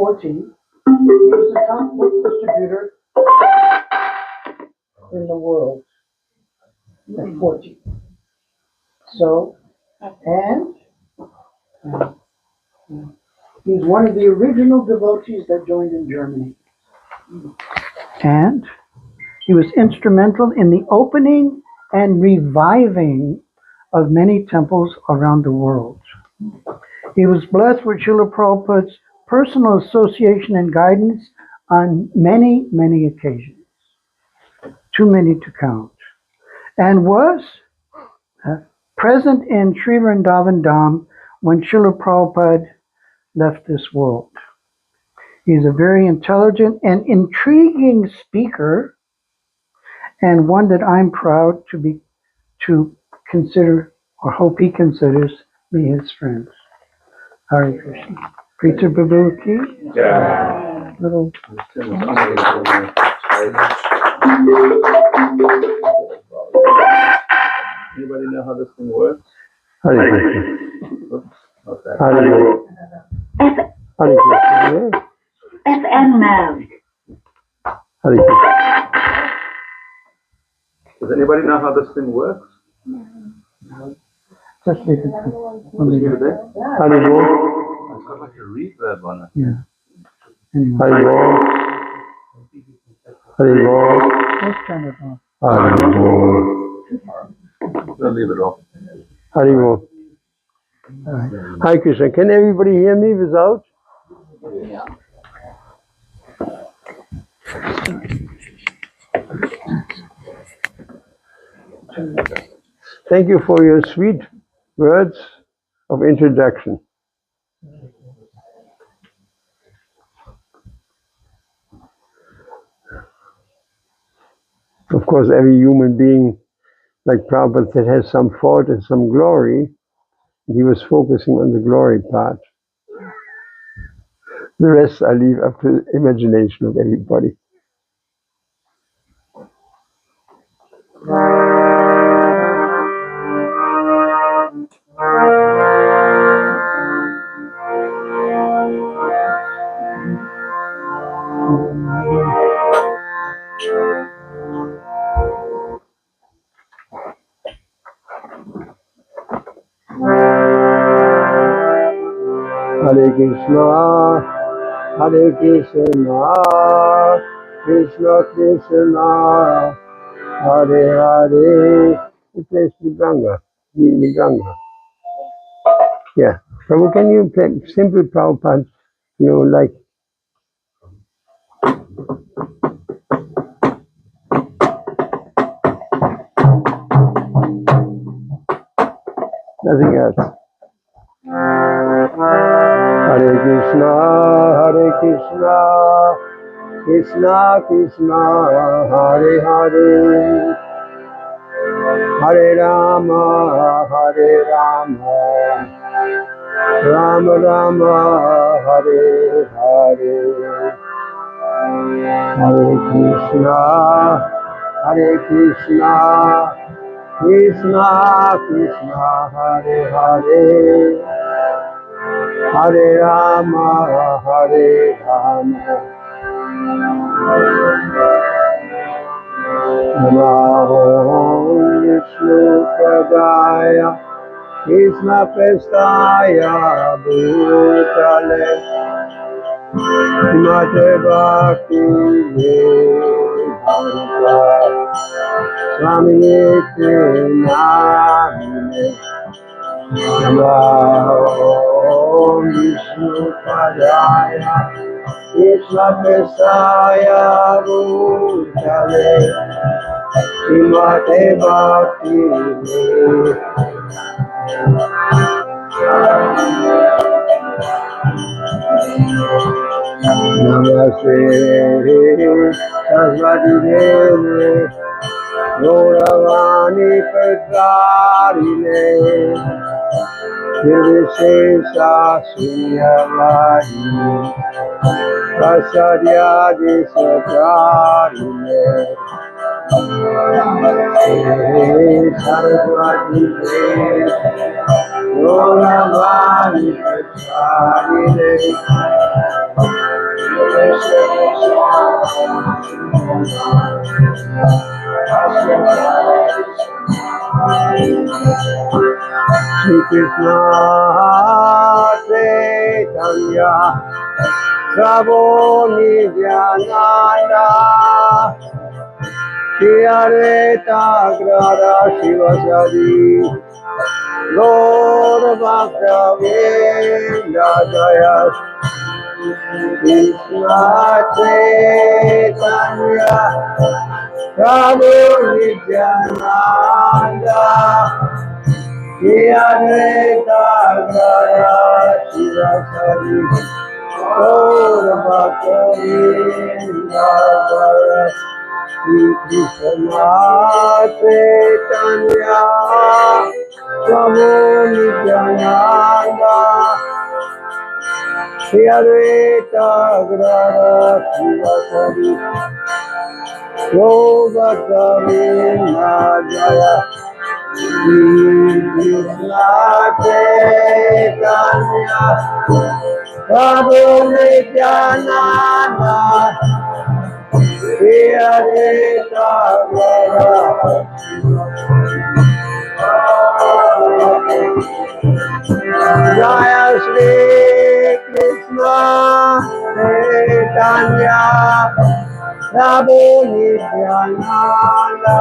40, he was the top book distributor in the world at 40. So, and he's one of the original devotees that joined in Germany. And he was instrumental in the opening and reviving of many temples around the world. He was blessed with Srila Prabhupada's personal association and guidance on many, many occasions. Too many to count. And was present in Sri Vrindavan Dham when Srila Prabhupada left this world. He's a very intelligent and intriguing speaker, and one that I'm proud to consider, or hope he considers me his friend. Hare Krishna. Prithu Prabhu ki? Yeah. Little. Anybody know how this thing works? Hare Krishna. Oops, not that. Hare Krishna. FN mode. Hare Krishna. Does anybody know how this thing works? Just leave it. Leave it there? Hare Krishna. It's got like a reverb on it. Yeah. Anyway, Hare Krishna. Hare Krishna. let's turn it off. Hare Krishna. We'll leave it off. Hare Krishna. Hare Krishna. Can everybody hear me without? Yeah. Thank you for your sweet words of introduction. Of course, every human being, like Prabhupada said, has some fault and some glory. He was focusing on the glory part. The rest I leave up to the imagination of everybody. Hare Krishna, Hare Krishna, Krishna Krishna, Hare Hare. He plays the Ganga, the Ganga. Yeah. Prabhu, can you play simple Prabhupada, like. Nothing else. Hare Krishna, Hare Krishna, Krishna Krishna, Hare Hare, Hare Rama, Hare Rama, Rama Rama, Hare Hare, Hare Krishna, Hare Krishna, Krishna Krishna, Hare Hare, Hare Rama, Hare Rama, Namo Vishnu Padaya, Krishna Prestaya Bhutale, Mate Bhakti Vedanta, Swami Nityanamine, Namo Vishnu Padaya, Krishna Prestaya Bhutale, Mate Bhakti Namaste Sarvati Deve Gauravani Patrarine Nirvishesha Sunyavadi Prasadyadi Satarine Sarvati Deve Gauravani Patrarine Shri Krishna Chaitanya Prabhu Nityananda Shri Advaita Gadadhara Srivasadi Gaur Bhakta Vrinda Jaya Krishna Chaitanya Prabhu Nityananda Shri Advaita Gadadhara Srivasadi Gaur Bhakta Vrinda Jaya Shri Krishna Chaitanya Prabhu Nityananda Shri Advaita Gadadhara Srivasadi Gaur Bhakta Vrinda Jaya Shri Krishna Chaitanya Prabhu Nityananda Shri Advaita Gadadhara Jaya Shri Krishna Chaitanya Prabhu Nityananda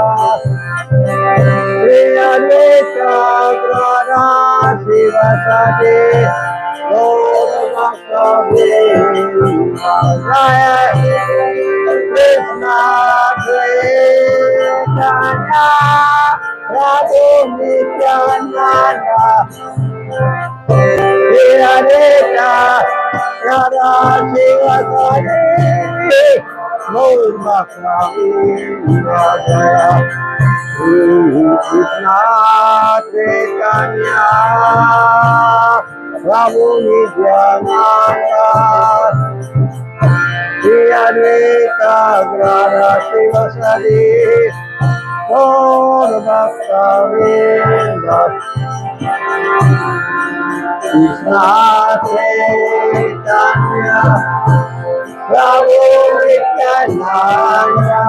Shri Advaita Gadadhara Srivasadi Gaur Bhakta Vrinda Jaya Krishna Chaitanya Prabhu Nityananda Shri Advaita Gadadhara Srivasadi Gaur Bhakta Vrinda Jaya Krishna Chaitanya Prabhu Nityananda Shri Advaita Gadadhara Srivasadi Gaur Bhakta Vrinda Krishna Chaitanya Prabhu Nityananda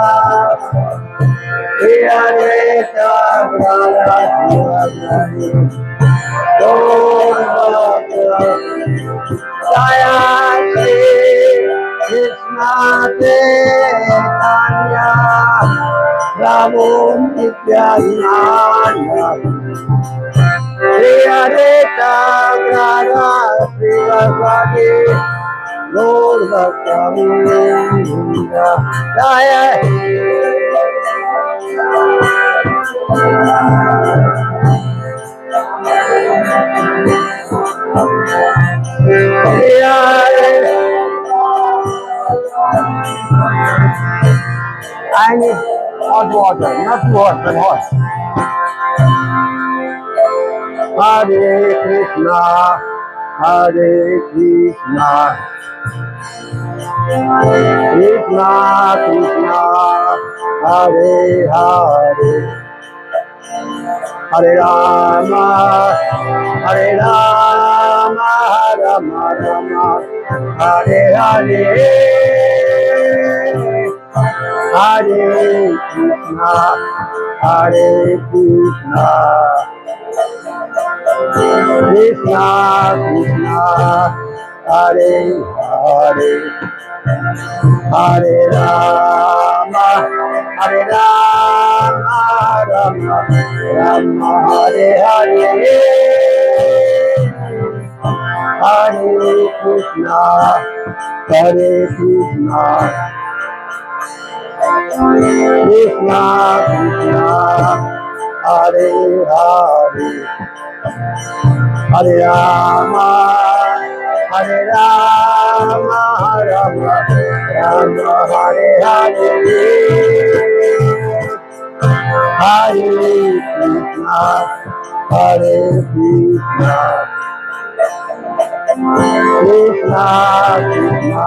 Shri Advaita Gadadhara Srivasadi Gaur Bhakta Jaya Shri Krishna Chaitanya Prabhu Nityananda Shri Advaita Gadadhara Srivasadi Gaur Bhakta Vrinda Jaya I need hot water, not too hot, but hot. Hare Krishna, Hare Krishna, Krishna Krishna, Hare Hare, Hare Rama, Hare Rama, Rama Rama, Hare Hare, Hare Krishna, Hare Krishna, Krishna Krishna, Hare Hare, Hare Rama, Hare Rama, Rama Rama, Hare Hare, Hare Krishna, Hare Krishna, Krishna Krishna, Hare Hare, Hare Rama, Hare Rama, Rama Rama, Hare Hare, Hare Krishna, Hare Krishna, Krishna Krishna,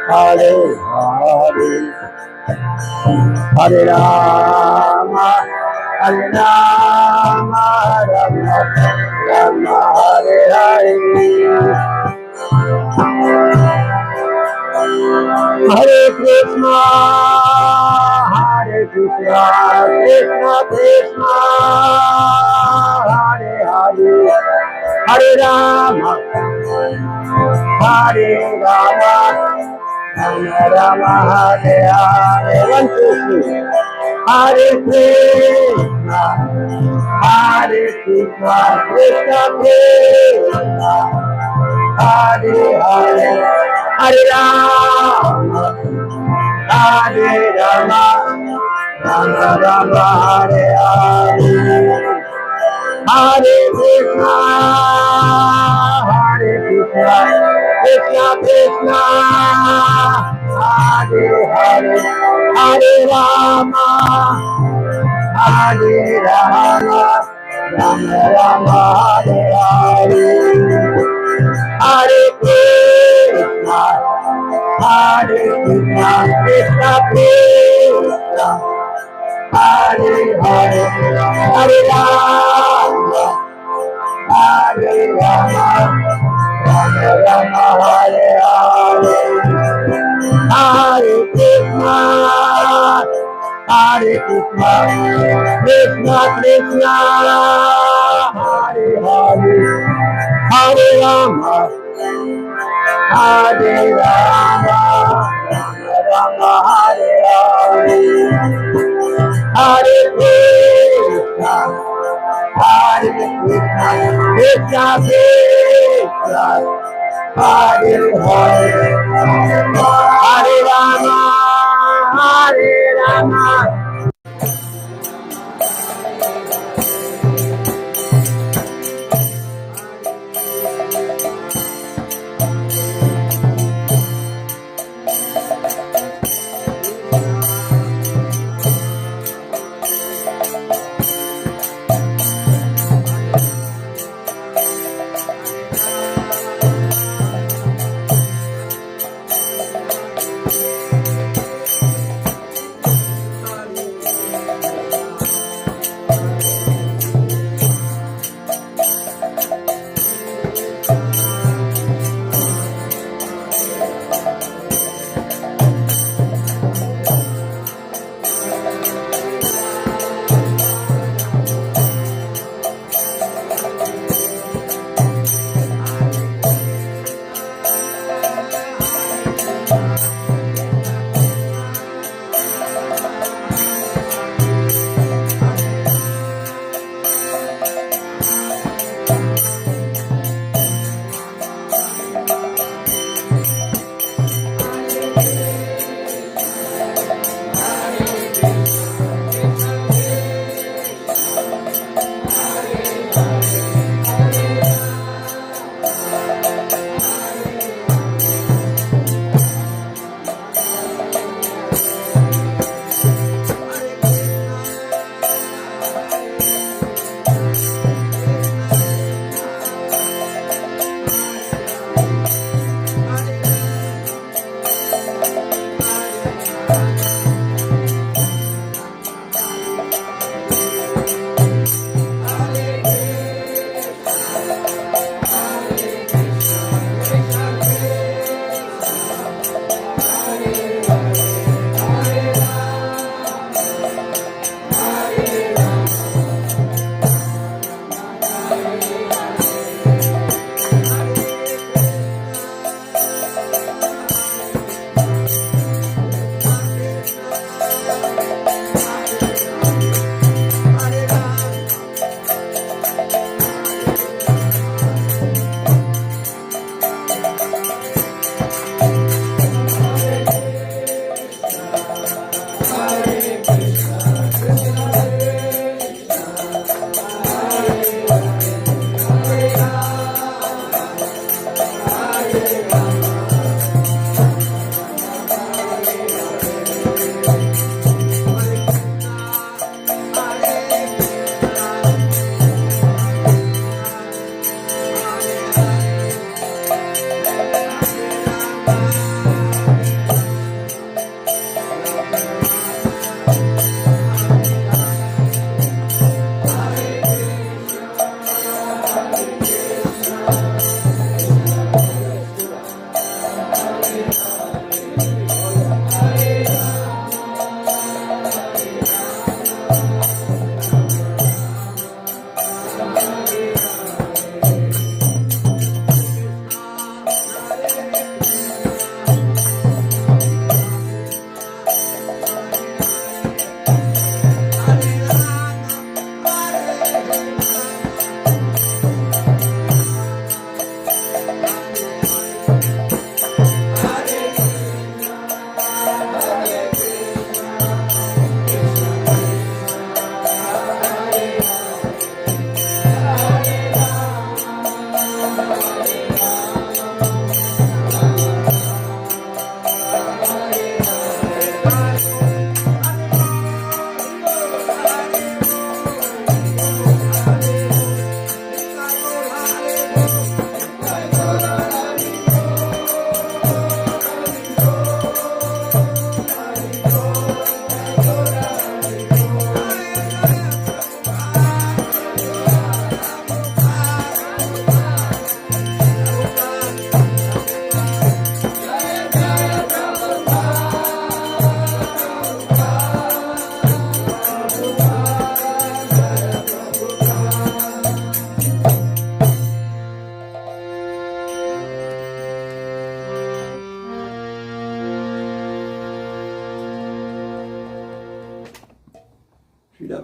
Hare Hare, Hare Rama, Hare Rama, Rama Rama, Hare Hare, Hare Krishna, Hare Krishna, Krishna Krishna, Hare Hare, Hare Rama, Hare Rama, Rama Rama, Hare Hare. 1, 2, 3. Hare Krishna, Hare Krishna, Krishna Krishna, Hare Hare, Hare Rama, Hare Rama, Rama Rama, Hare Hare. Hare Krishna, Hare Krishna, Krishna Krishna, Hare Hare, Hare Rama, Hare Rama, Rama Rama, Hare Hare. Hare Krishna, Hare Krishna, Krishna Krishna, Hare Hare, Hare Rama, Hare Rama, Rama Rama, Hare Hare. Hare Krishna, Hare Krishna, Krishna Krishna, Hare Hare, Hare Rama, Hare Rama, Rama Rama, Hare Hare. Hare Krishna, Hare Krishna, Krishna Krishna, Hare Hare, Hare Rama, Hare Rama.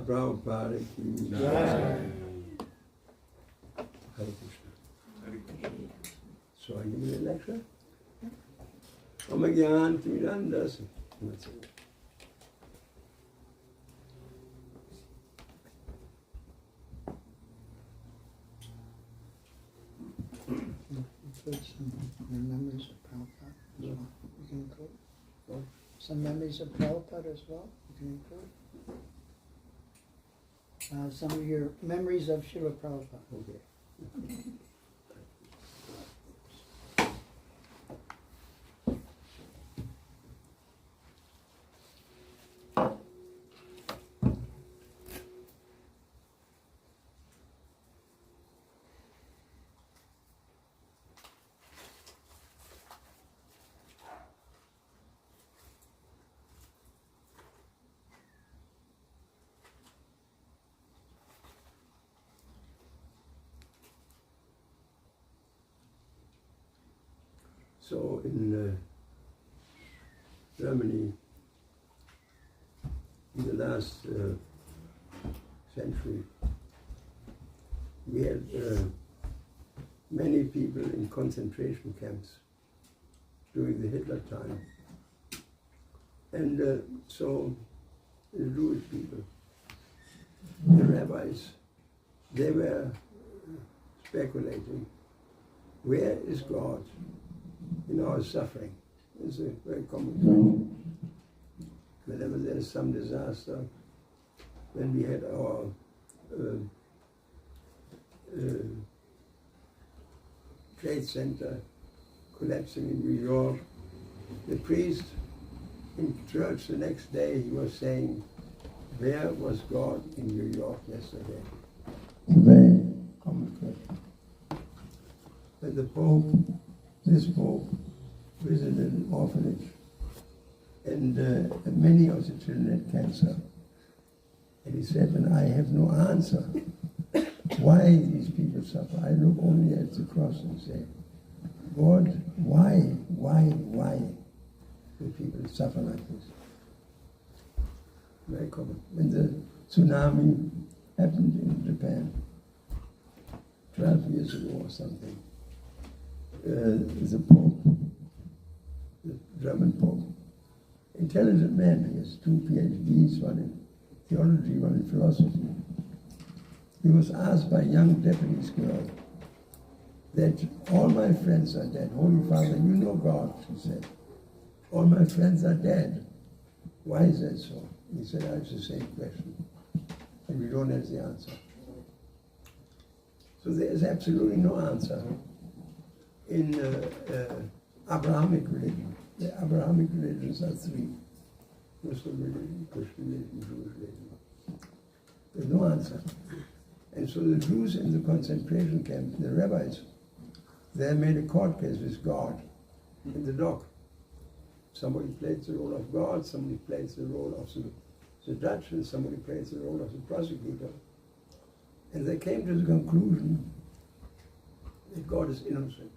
Srila Prabhupada ki Jai. Hare Krishna. So I give you a lecture. Om Gyan Timirandas. That's it. Include some memories of Prabhupada as well. You can include some memories of Prabhupada as well. You can include some of your memories of Srila Prabhupada. Okay. So in Germany, in the last century, we had many people in concentration camps during the Hitler time. And so the Jewish people, the rabbis, they were speculating, where is God in our suffering? It's a very common question. Whenever there's some disaster, when we had our Trade Center collapsing in New York, the priest in church the next day, he was saying, where was God in New York yesterday? It's a very common question. But the Pope, this Pope, visited an orphanage, and many of the children had cancer. And he said, and I have no answer why these people suffer. I look only at the cross and say, God, why do people suffer like this? Very common. When the tsunami happened in Japan, 12 years ago or something, the Pope, the German Pope, intelligent man, he has 2 PhDs, one in theology, one in philosophy. He was asked by a young Japanese girl that all my friends are dead. Holy Father, you know God, she said. All my friends are dead. Why is that so? He said, I have the same question. And we don't have the answer. So there is absolutely no answer. In Abrahamic religion, the Abrahamic religions are 3. Muslim religion, Christian religion, Jewish religion. There's no answer. And so the Jews in the concentration camp, the rabbis, they made a court case with God in the dock. Somebody played the role of God, somebody played the role of the judge, and somebody played the role of the prosecutor. And they came to the conclusion that God is innocent.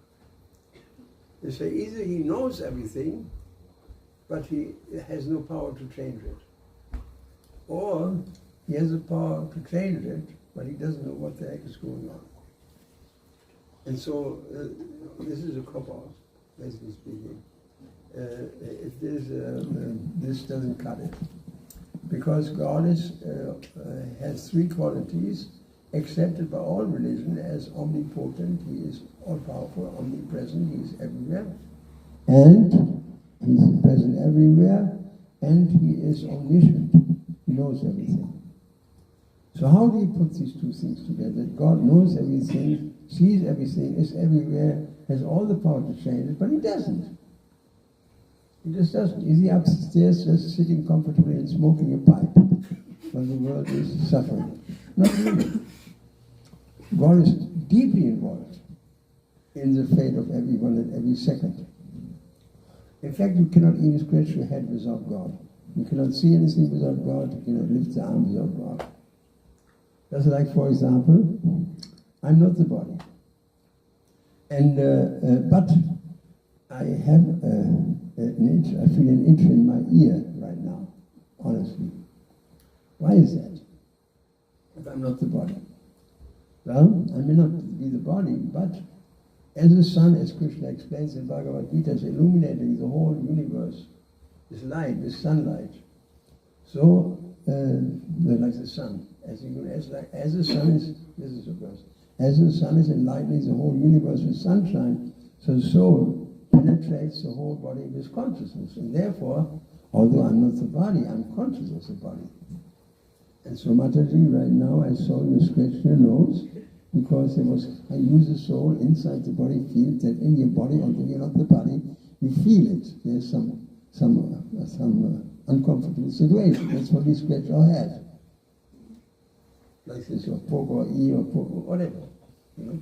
They say either he knows everything, but he has no power to change it. Or he has the power to change it, but he doesn't know what the heck is going on. And so this is a cop-out, basically speaking. If this doesn't cut it. Because God has 3 qualities accepted by all religion as omnipotent, he is all-powerful, omnipresent, he is everywhere. And he's present everywhere, and he is omniscient, he knows everything. So how do you put these 2 things together? God knows everything, sees everything, is everywhere, has all the power to change it, but he doesn't. He just doesn't. Is he upstairs just sitting comfortably and smoking a pipe while the world is suffering? Not really. God is deeply involved in the fate of everyone at every second. In fact, you cannot even scratch your head without God. You cannot see anything without God. You cannot lift the arm without God. Just like, for example, I'm not the body. And but I have an itch, I feel an itch in my ear right now, honestly. Why is that? if I'm not the body? Well, I may not be the body, but as the sun, as Krishna explains in Bhagavad Gita, is illuminating the whole universe, this light, this sunlight. So, like the sun, as the sun is, this is of course, as the sun is enlightening the whole universe with sunshine, so the soul penetrates the whole body with consciousness. And therefore, although I'm not the body, I'm conscious of the body. And so Mataji, right now I saw you scratch your nose, because I use the soul inside the body, feel that in your body, although you're not the body, you feel it. There's some uncomfortable situation. That's why we scratch our head. Like this, or poke or ear, or poke, or whatever. You know?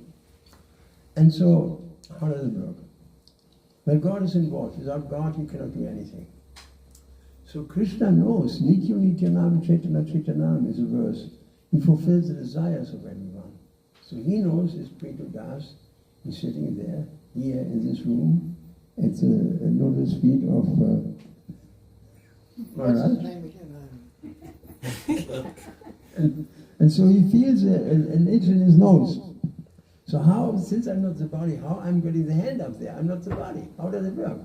And so, how does it work? Well, God is involved. Without God, you cannot do anything. So Krishna knows, Nitya Nityanam Chaitanya Chaitanam is a verse. He fulfills the desires of everyone. So he knows this Prithu Das, he's sitting there, here in this room, at the lotus feet of Maharaj. What's his name again? And so he feels an itch in his nose. So how, since I'm not the body, how I'm getting the hand up there? I'm not the body. How does it work?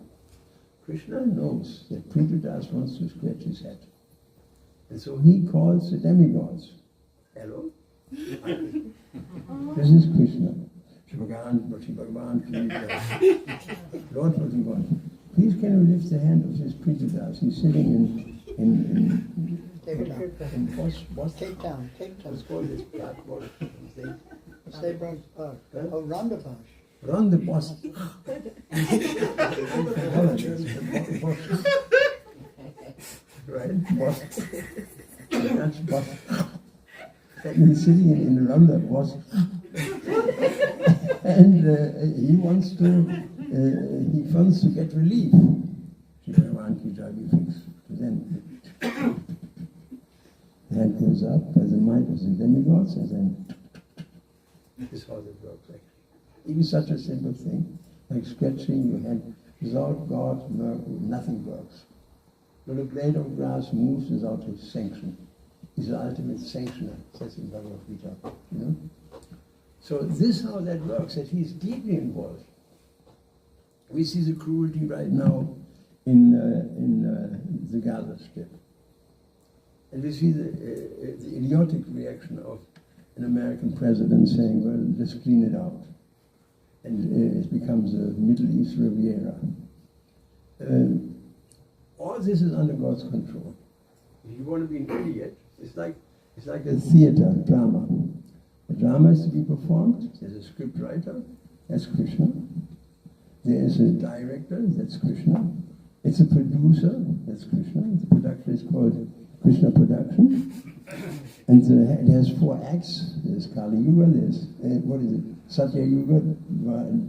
Krishna knows that Prithu Das wants to scratch his head. And so he calls the demigods. Hello? This is Krishna. Lord Prithu God, please can you lift the hand of this Prithu Das? He's sitting in Cape Town. What's called this park? State Branch Park. Oh, Ronderbos. Run the boss. Right? Boss. That's boss. And he's sitting in the round that boss. And he wants to get relief. Then the hand goes up by the might of the demigods, and then this is how it works. Even such a simple thing, like scratching your hand, without God, nothing works. When a blade of grass moves without his sanction, he's the ultimate sanctioner, says in Bhagavad Gita. You know? So this is how that works, that he's deeply involved. We see the cruelty right now in the Gaza Strip. And we see the idiotic reaction of an American president saying, well, let's clean it out. And it becomes a Middle East Riviera. All this is under God's control. If you want to be an idiot, it's like a theater, drama. A drama is to be performed. There's a script writer, that's Krishna. There is a director, that's Krishna. It's a producer, that's Krishna. The production is called Krishna Production. And it has 4 acts. There's Kali Yuga, there's, Satya Yuga,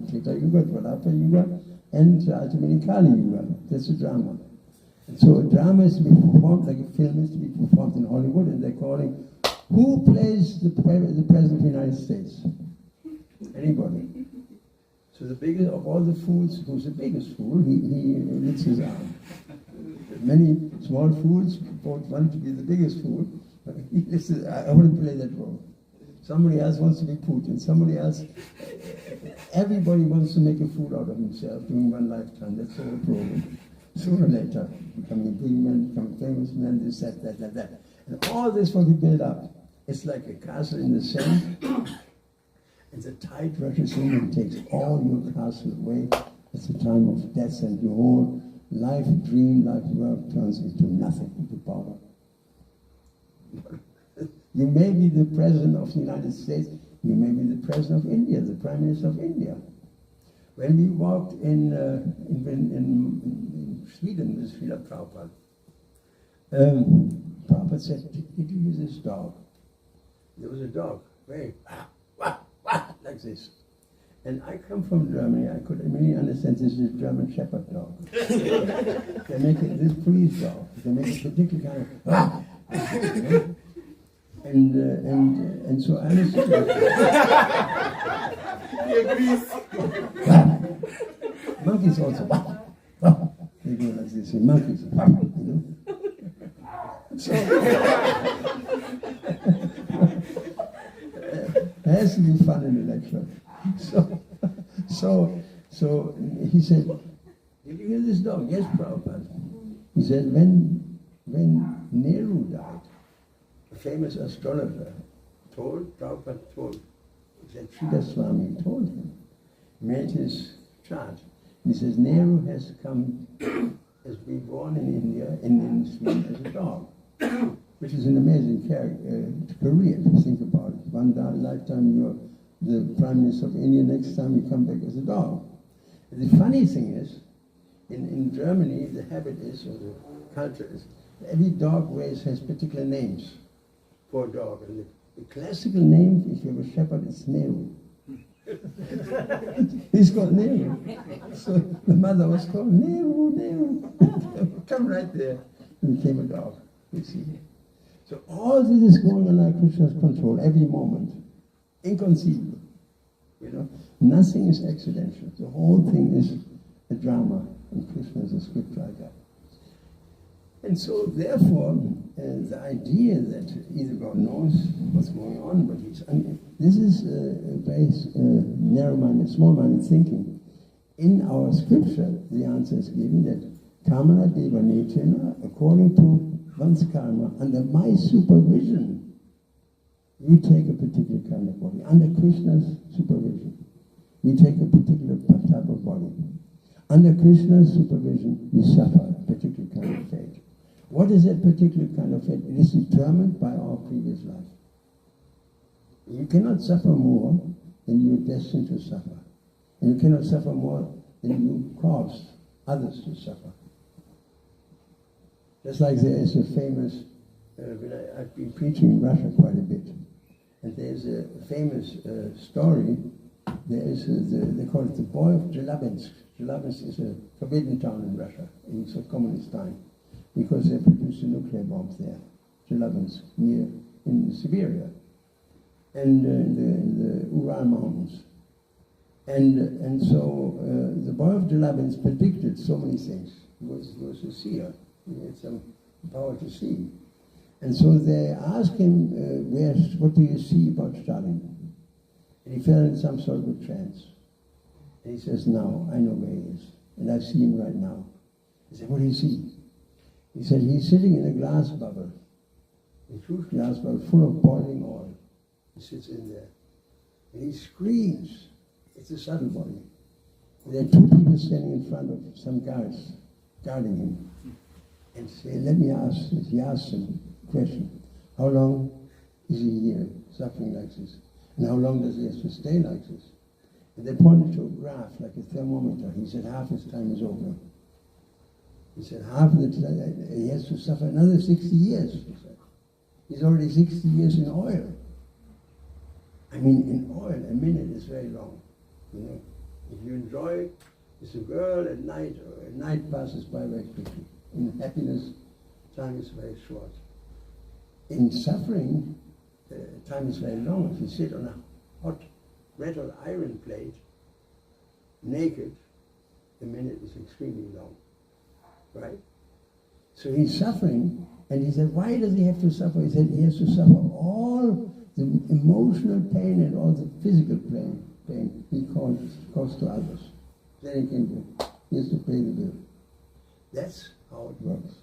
Treta Yuga, Dwapara Yuga, and ultimately Kali Yuga. That's a drama. And so a drama is to be performed, like a film is to be performed in Hollywood, and they're calling, who plays the President of the United States? Anybody. So the biggest of all the fools, who's the biggest fool, he licks his arm. Many small fools both want to be the biggest fool, but he licks his arm. I wouldn't play that role. Somebody else wants to be Putin, somebody else, everybody wants to make a fool out of himself during one lifetime, that's the whole problem. Sooner or later, becoming a big man, becoming a famous man, this, that. And all this will be built up. It's like a castle in the sand. And the tide rushes in and takes all your castle away. It's a time of death, and your whole life, dream, life work turns into nothing, into powder. You may be the President of the United States, you may be the President of India, the Prime Minister of India. When we walked in Sweden with Srila Prabhupada, Prabhupada said, did you use this dog? There was a dog, very, like this. And I come from Germany, I could immediately understand this is a German Shepherd dog. They make it, this police dog, they make a particular kind of, you know? And so I understood it. He agrees. Monkeys also, they go like this, monkeys, you know? So, has to be fun in the lecture. So he said, did you hear this dog? Yes, Prabhupada. He said, when Nehru died, a famous astrologer Prabhupada told, he said, Sridhar Swami told him, made his chart. He says, Nehru has been born in India and in Sweden as a dog, which is an amazing career if you think about it. One lifetime you're the Prime Minister of India, next time you come back as a dog. And the funny thing is, in Germany, the habit is, or the culture is, every dog race has particular names for a dog. And the classical name, if you have a shepherd, is Nehru. He's called Nehru. So the mother was called Nehru. Come right there. And became a dog, you see. So all this is going on under Krishna's control every moment. Inconceivable. You know, nothing is accidental. The whole thing is a drama, and Krishna is a scriptwriter. And so, therefore, the idea that either God knows what's going on, but this is very narrow-minded, small-minded thinking. In our scripture, the answer is given that Kamana Deva Nechena, according to one's karma, under my supervision, you take a particular kind of body. Under Krishna's supervision, you take a particular type of body. Under Krishna's supervision, you suffer a particular kind of fate. What is that particular kind of fate? It is determined by our previous life. You cannot suffer more than you are destined to suffer. And you cannot suffer more than you cause others to suffer. Just like there is a famous, I've been preaching in Russia quite a bit, and there's a famous story. There is they call it the boy of Chelyabinsk. Chelyabinsk is a forbidden town in Russia in the communist time, because they produced the nuclear bombs there. Chelyabinsk, near in Siberia, and in the Ural Mountains. And so the boy of Chelyabinsk predicted so many things. He was a seer. He had some power to see. And so they asked him, what do you see about Stalin? And he fell in some sort of a trance. And he says, now, I know where he is. And I see him right now. He said, what do you see? He said, he's sitting in a glass bubble. A huge glass bubble full of boiling oil. He sits in there. And he screams. It's a subtle body. And there are two people standing in front of some guards, guarding him. And say, let me ask, he asks him a question. How long is he here, suffering like this? And how long does he have to stay like this? And they pointed to a graph, like a thermometer. He said, half his time is over. He said, half of the time, he has to suffer another 60 years, he said. He's already 60 years in oil. I mean, in oil, a minute is very long. You know, if you enjoy, it's a girl at night, or a night passes by very quickly. In happiness, time is very short. In suffering, time is very long. If you sit on a hot red hot iron plate, naked, the minute is extremely long, right? So he's suffering, and he said, why does he have to suffer? He said he has to suffer all the emotional pain and all the physical pain he caused to others. Then he has to pay the bill. That's how it works.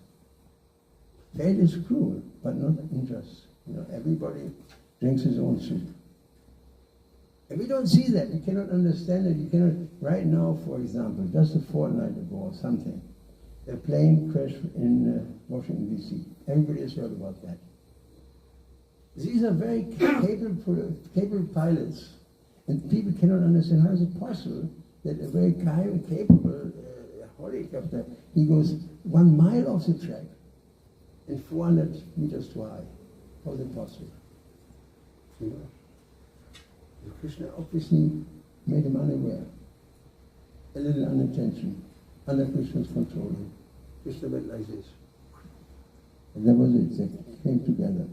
Fate is cruel, but not unjust. You know, everybody drinks his own soup. And we don't see that. You cannot understand it. You cannot. Right now, for example, just a fortnight ago or something, a plane crashed in Washington, D.C. Everybody has heard about that. These are very capable pilots, and people cannot understand how is it possible that a very capable helicopter, he goes 1 mile off the track and 400 meters too high. How is it possible? You know? Krishna obviously made him unaware, a little unintentional, under Krishna's control. Krishna went like this. And that was it, they came together.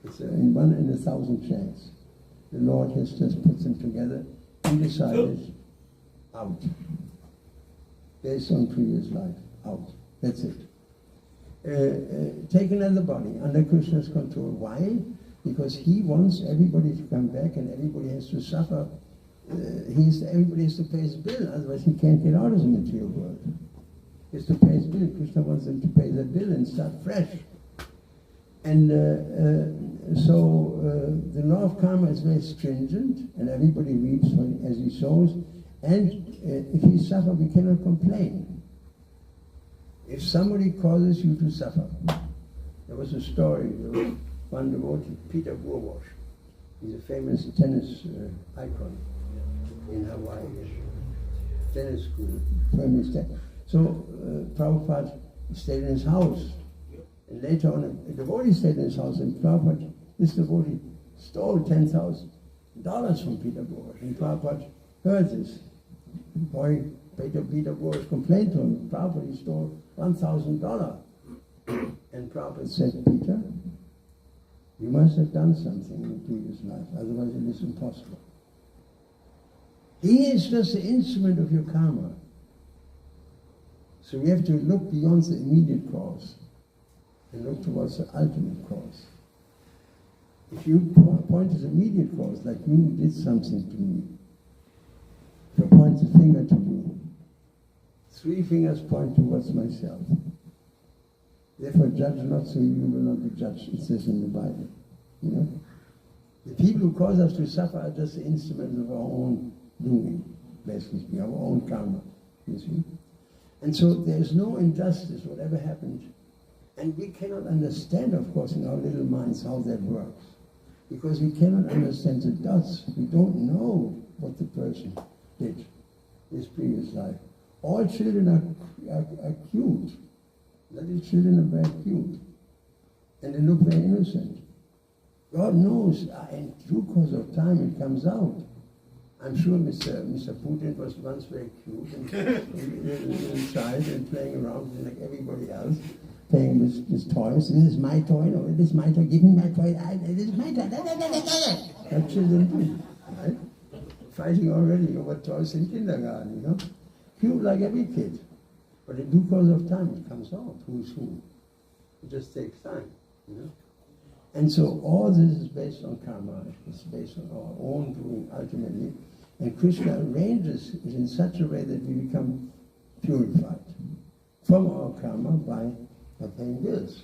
It's in 1 in 1,000 chance. The Lord has just put them together and decided, out. Based on previous life, out. That's it. Take another body under Krishna's control. Why? because he wants everybody to come back and everybody has to suffer. Everybody has to pay his bill, otherwise he can't get out of the material world. He has to pay his bill. Krishna wants them to pay their bill and start fresh. And so the law of karma is very stringent, and everybody reaps as he sows. And if we suffer, we cannot complain. If somebody causes you to suffer, there was a story. There was one devotee, Peter Burwash. He's a famous tennis icon in Hawaii, tennis school, famous tennis. So Prabhupada stayed in his house. And later on, a devotee stayed in his house, and Prabhupada, this devotee, stole $10,000 from Peter Burwash. And Prabhupada heard this. Boy, Peter Burwash complained to him, Prabhupada, he stole $1,000. And Prabhupada said, Peter, you must have done something in the previous life, otherwise it is impossible. He is just the instrument of your karma. So we have to look beyond the immediate cause and look towards the ultimate cause. If you point to the immediate cause, like you did something to me, if I point the finger to you, 3 fingers point towards myself. Therefore, judge not, so you will not be judged. It says in the Bible. You know, the people who cause us to suffer are just the instruments of our own doing, basically, our own karma. You see, and so there is no injustice, whatever happened, and we cannot understand, of course, in our little minds how that works, because we cannot understand the dots. We don't know what the person did in his previous life. All children are cute. Little children are very cute, and they look very innocent. God knows, in due course of time it comes out. I'm sure Mr. Putin was once very cute and inside and playing around like everybody else, playing with toys. This is my toy, no, this is my toy, give me my toy, this is my toy. That's children do, right? Fighting already over toys in kindergarten, you know? Cute like every kid. But in due course of time, it comes out, who's who. It just takes time, you know. And so all this is based on karma. It's based on our own doing, ultimately. And Krishna arranges it in such a way that we become purified from our karma by paying bills.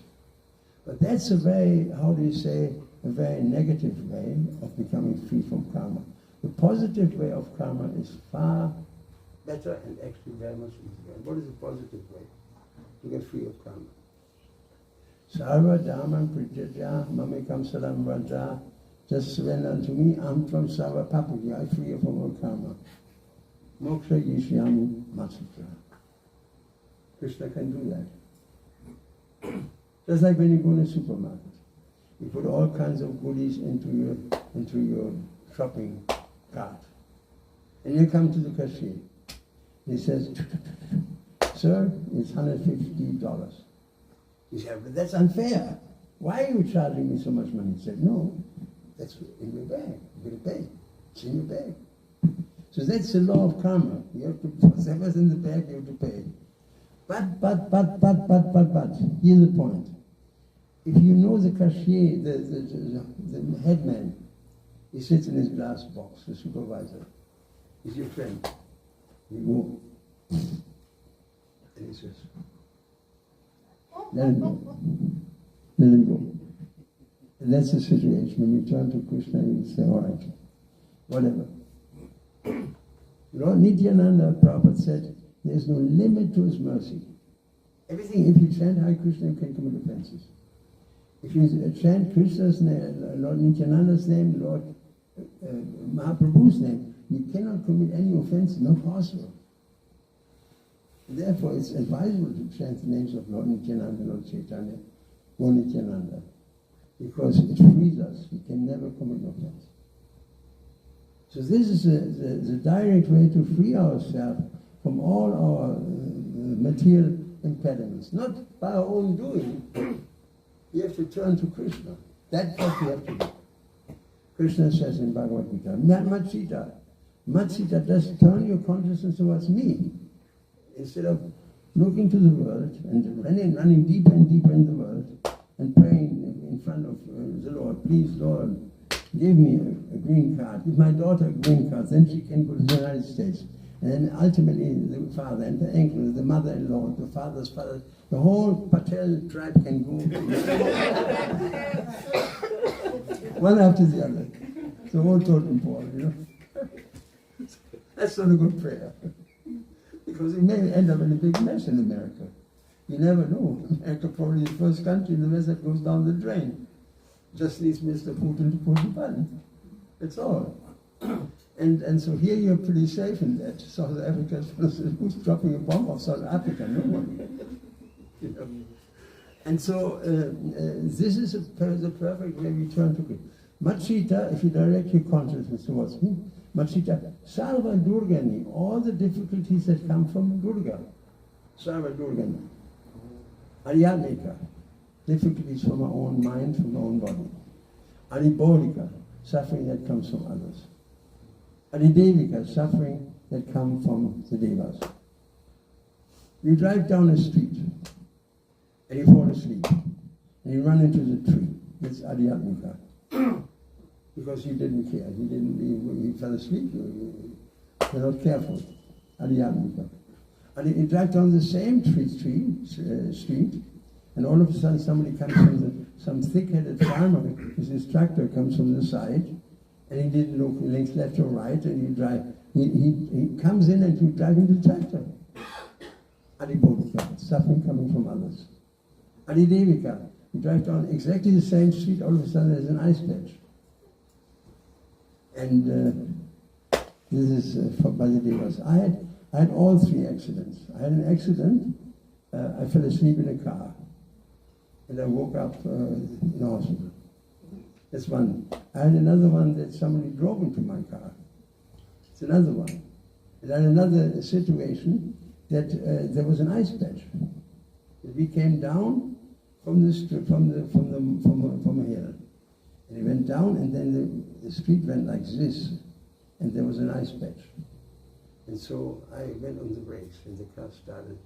But that's a very, how do you say, a very negative way of becoming free from karma. The positive way of karma is far better and actually very much easier. And what is the positive way to get free of karma? Sarva Dharman Prityaja Mamekam Salam Raja. Just surrender unto me, I'm from Sarva Papuji, I free you from all karma. Moksha Yishyami Masitra. Krishna can do that. Just like when you go in a supermarket. You put all kinds of goodies into your shopping cart. And you come to the cashier. He says, sir, it's $150. He said, but that's unfair. Why are you charging me so much money? He said, no, that's in your bag. You're going to pay. It's in your bag. So that's the law of karma. You have to, whatever's in the bag, you have to pay. But, here's the point. If you know the cashier, the headman, he sits in his glass box, the supervisor. He's your friend. You go, and he says, let him go. Let him go. And that's the situation. When we turn to Krishna, you say, all right, whatever. Lord Nityananda, Prabhupada said, there's no limit to his mercy. Everything, if you chant Hare Krishna, you can commit offenses. If you chant Krishna's name, Lord Nityananda's name, Lord Mahaprabhu's name, you cannot commit any offense, not possible. Therefore, it's advisable to chant the names of Lord Nityananda, Lord Chaitanya, Lord Nityananda, because it frees us. We can never commit offense. So this is the direct way to free ourselves from all our material impediments. Not by our own doing. We have to turn to Krishna. That's what we have to do. Krishna says in Bhagavad Gita, Matsita, just turn your consciousness towards me. Instead of looking to the world and running deeper and deeper in the world and praying in front of the Lord, please, Lord, give me a green card. Give my daughter a green card, then she can go to the United States. And then ultimately the father and the uncle, the mother-in-law, the father's father, the whole Patel tribe can go. One after the other. The whole totem pole, you know. That's not a good prayer. Because it may end up in a big mess in America. You never know. America probably the first country in the mess that goes down the drain. Just needs Mr. Putin to push the button. That's all. And so here you're pretty safe in that. South Africa, who's dropping a bomb off South Africa? No one. You know? And so this is the perfect way we turn to it. Machita, if you direct your consciousness towards him, Machita, Sarva Durgani, all the difficulties that come from Durga. Sarva Durgani. Aryadnika, difficulties from our own mind, from our own body. Aribolika, suffering that comes from others. Adidevika, suffering that comes from the devas. You drive down a street and you fall asleep and you run into the tree. That's Adhyatmika. Because you didn't care. You fell asleep. You're not careful. Adhyatmika. And you drive down the same street and all of a sudden somebody comes from some thick-headed farmer with his tractor comes from the side. And he didn't look left or right, and you drive. He comes in and you drive into the tractor. Adibodhika, suffering coming from others. Adidevika, you drive down exactly the same street, all of a sudden there's an ice patch. And this is by the devas. I had all three accidents. I had an accident, I fell asleep in a car, and I woke up in the hospital. That's one. I had another one that somebody drove into my car. It's another one. And I had another situation that there was an ice patch. We came down from a hill, and it went down, and then the street went like this, and there was an ice patch. And so I went on the brakes, and the car started,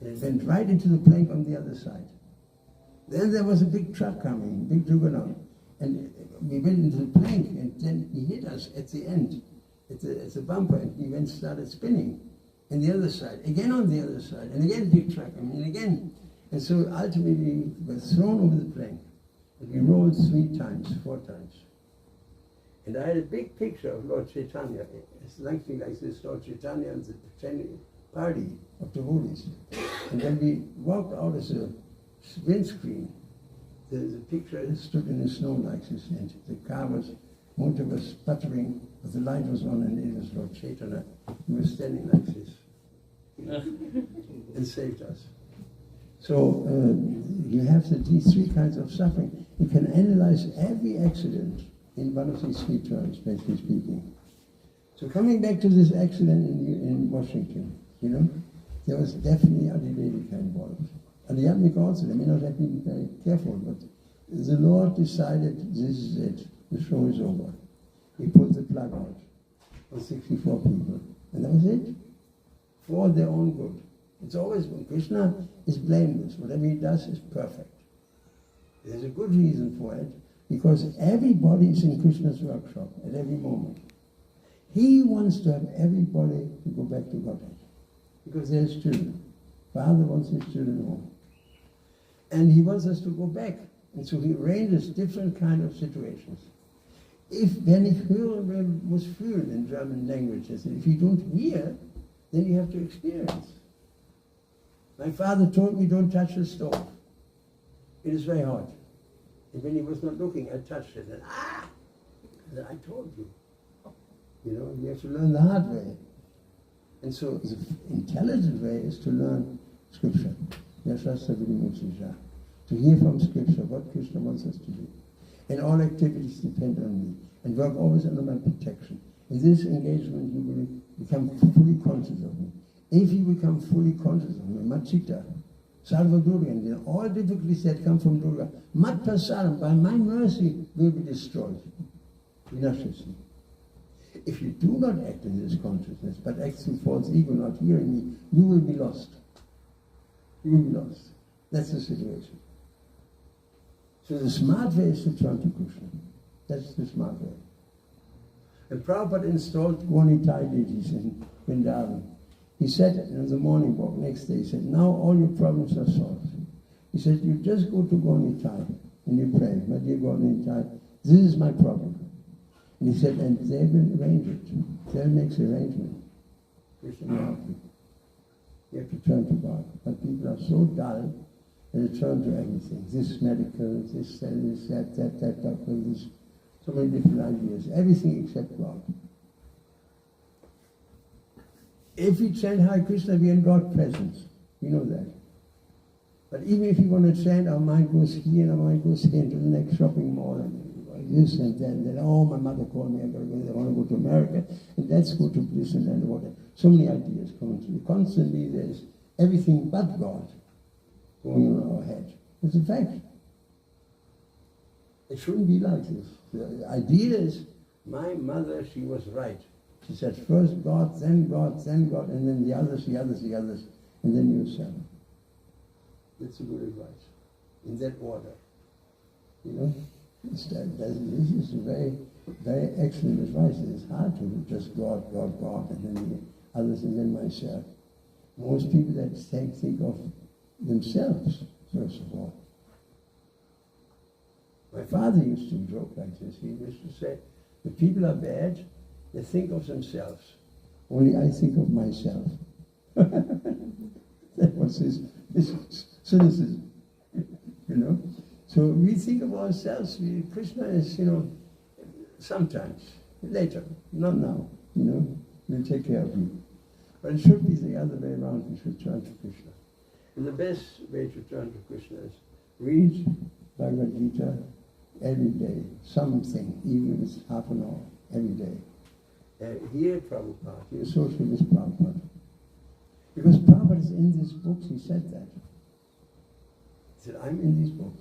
and it went right into the plank on the other side. Then there was a big truck coming, big juggernaut. And we went into the plank, and then he hit us at the end, at the bumper, and he went started spinning. And the other side, again on the other side, and again big truck, and again. And so ultimately we were thrown over the plank. And we rolled 4 times. And I had a big picture of Lord Chaitanya. It's something like this, Lord Chaitanya and the party of the holies. And then we walked out as a windscreen. The picture stood in the snow like this, and the motor was sputtering, but the light was on, and it was Lord Chaitanya. He was standing like this, and saved us. So you have these three kinds of suffering. You can analyze every accident in one of these three terms, basically speaking. So coming back to this accident in Washington, you know, there was definitely Adivadika involved. And the Adhyatmika also, they may not have been very careful, but the Lord decided this is it, the show is over. He put the plug out on 64 people, and that was it, for their own good. It's always when Krishna is blameless, whatever he does is perfect. There's a good reason for it, because everybody is in Krishna's workshop at every moment. He wants to have everybody to go back to Godhead, because they're his children. Father wants his children home. And he wants us to go back. And so he arranges different kind of situations. Wenn ich höre, muss fühlen in German languages. And if you don't hear, then you have to experience. My father told me, don't touch the stove. It is very hot. And when he was not looking, I touched it. And and I told you. You know, you have to learn the hard way. And so the intelligent way is to learn Scripture. To hear from Scripture what Krishna wants us to do. And all activities depend on me. And work always under my protection. In this engagement you will become fully conscious of me. If you become fully conscious of me, Machita, Sarva Durga, and all difficulties that come from Durga, Mat Prasaram, by my mercy, will be destroyed. Vinashasi. If you do not act in this consciousness, but act through false ego, not hearing me, you will be lost. You will be lost. That's the situation. So the smart way is to turn to Krishna. That's the smart way. And Prabhupada installed Gaunitai deities in Vrindavan. He said in the morning walk next day, he said, now all your problems are solved. He said, you just go to Gaunitai and you pray, my dear Gaunitai, this is my problem. And he said, and they will arrange it. They'll make the arrangement. Krishna will help you. You have to turn to God. But people are so dull, they turn to everything. This medical, this, that doctor, this, so many different ideas. Everything except God. If we chant Hare Krishna, we are in God's presence. We know that. But even if you want to chant, our mind goes here and our mind goes here into the next shopping mall and this and that. And then, oh, my mother called me, I want to go to America, and let's go to this and that and whatever. So many ideas coming to me. Constantly there's everything but God going on in our head. It's a fact. It shouldn't be like this. The idea is, my mother, she was right. She said, first God, then God, then God, and then the others, and then yourself. That's a good advice. In that order. You know? This is a very, very excellent advice. It's hard to do just God, and then the others, and then myself. Most people that think of themselves, first of all. My father used to joke like this. He used to say, the people are bad, they think of themselves. Only I think of myself. That was his cynicism, you know. So we think of ourselves. Krishna is, sometimes, later, not now, we'll take care of you. But it should be the other way around. We should turn to Krishna. And the best way to turn to Krishna is read Bhagavad Gita every day, something, even if it's half an hour, every day. Hear Prabhupada, he associate with Prabhupada. Because Prabhupada is in these books, he said that. He said, I'm in these books.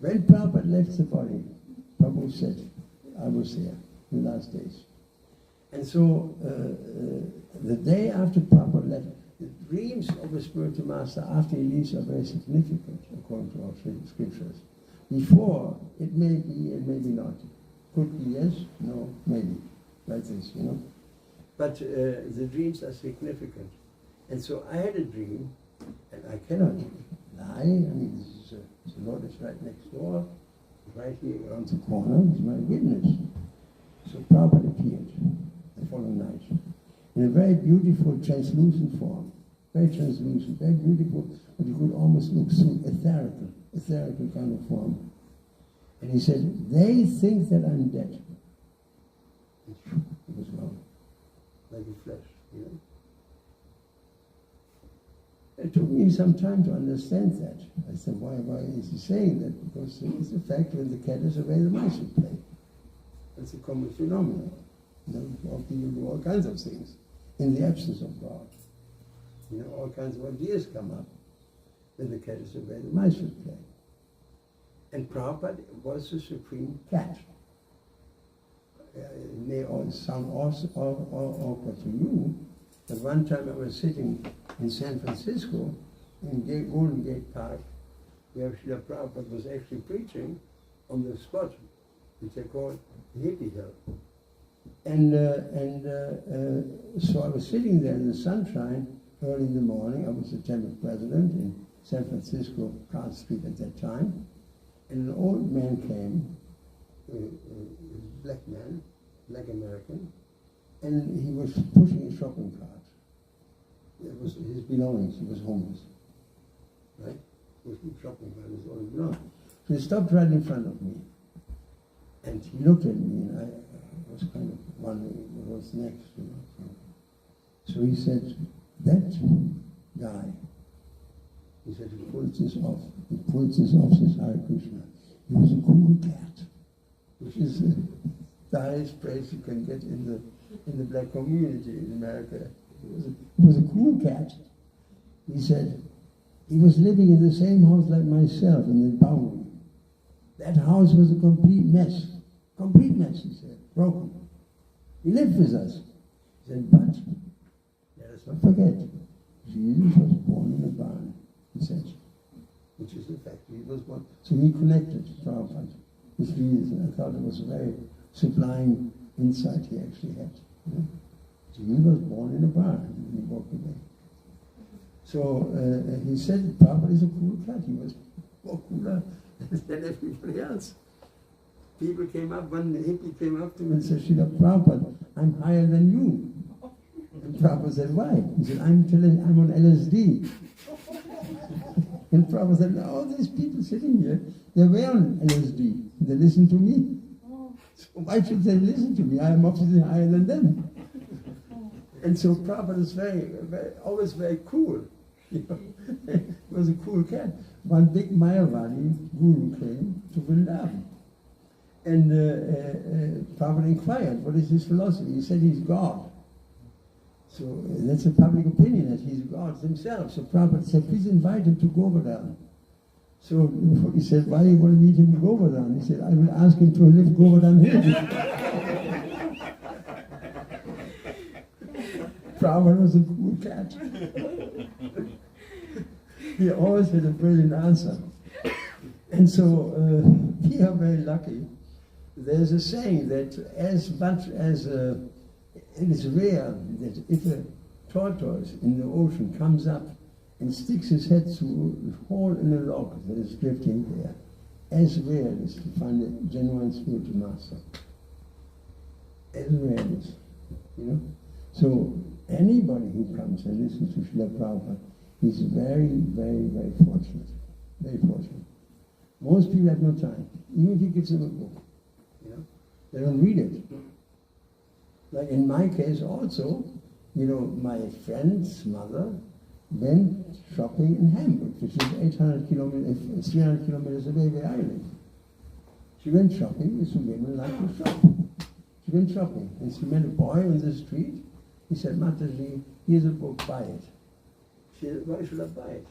When Prabhupada left the body, Prabhu said, I was there in the last days. And so, the day after Prabhupada left, the dreams of a spiritual master after he leaves are very significant, according to our scriptures. Before, it may be and maybe not. Could be yes, no, maybe. Like this, But the dreams are significant. And so I had a dream, and I cannot lie. I mean, the Lord is right next door, right here around the corner, he's my witness. So Prabhupada appeared the following night in a very beautiful translucent form. Very translucent, very beautiful, but you could almost look through etherical kind of form. And he said, they think that I'm dead. It was gone, like a flash, It took me some time to understand that. I said, why is he saying that? Because it's the fact when the cat is away, the mice will play. That's a common phenomenon. People do all kinds of things in the absence of God. All kinds of ideas come up. When the cat is away, the mice will play. And Prabhupada was the supreme cat. It may all sound awkward to you, but one time I was sitting in San Francisco, in Golden Gate Park, where Srila Prabhupada was actually preaching on the spot, which they call Hippie Hill. And so I was sitting there in the sunshine early in the morning. I was the temple president in San Francisco, Carl Street at that time. And an old man came, a black man, black American, and he was pushing a shopping cart. It was his belongings, he was homeless, right? Pushing a shopping cart with all his belongings. So he stopped right in front of me, and he looked at me, and I was kind of wondering what was next, So he said, that guy, he said, he pulls this off, says Hare Krishna. He was a cool cat, which is the highest praise you can get in the black community in America. He was a cool cat. He said, he was living in the same house like myself in the Bowery. That house was a complete mess, he said, broken. He lived with us. He said, but let us not forget, Jesus was born in a barn, he said, which is the fact. He was what. So he connected Prabhupada with Jesus, and I thought it was a very sublime insight he actually had. You know? So he was born in a barn when he walked away. So he said Prabhupada is a cool cat. He was more cooler than everybody else. People came up, one hippie came up to him and said, Srila Prabhupada, I'm higher than you. And Prabhupada said, why? He said, I'm on LSD. And Prabhupada said, all these people sitting here, they were on LSD. They listen to me. So why should they listen to me? I am obviously higher than them. And so Prabhupada is always very cool. You know? He was a cool cat. One big Mayavadi guru came to Vrindavan. And Prabhupada inquired, what is his philosophy? He said he's God. So that's a public opinion, that he's God himself. So Prabhupada said, please invite him to Govardhan. So he said, why do you want to meet him in Govardhan? He said, I will ask him to live Govardhan Hill. Prabhupada was a cool cat. He always had a brilliant answer. And so we are very lucky. There's a saying that as much as it is rare that if a tortoise in the ocean comes up and sticks his head through a hole in a log that is drifting there, as rare it is to find a genuine spiritual master. As rare it is, you know. So anybody who comes and listens to Srila Prabhupada is very, very, very fortunate. Very fortunate. Most people have no time. Even if he gives them a book, you know, they don't read it. Like in my case also, you know, my friend's mother went shopping in Hamburg, which is 300 kilometers away where I live. She went shopping, as women like to shop. She went shopping, and she met a boy on the street. He said, Mataji, here's a book, buy it. She said, why should I buy it?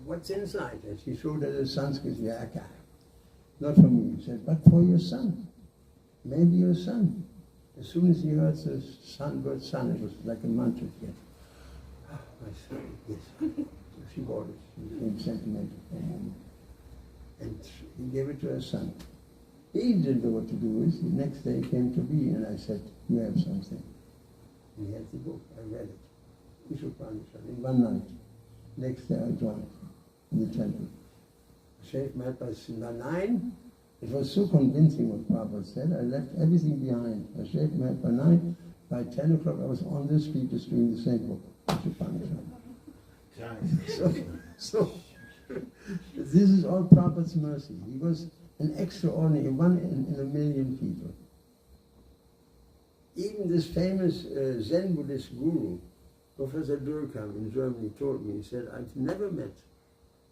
What's inside? And she showed her the Sanskrit Vyaka. Not for me, he said, but for your son. Maybe your son. As soon as he heard the word son, it was like a mantra again. Oh, my son, yes. So she bought it. She became sentimental for a moment. And he gave it to her son. He didn't know what to do with it. The next day he came to me and I said, you have something. And he had the book. I read it. In one night. Next day I joined in the temple. Shaykh met us in 9. It was so convincing what Prabhupada said. I left everything behind. I Shaykh met by 9. By 10 o'clock I was on the street just doing the same book. So this is all Prabhupada's mercy. He was an extraordinary, one in a million people. Even this famous Zen Buddhist guru, Professor Durkheim in Germany, told me, he said, I've never met.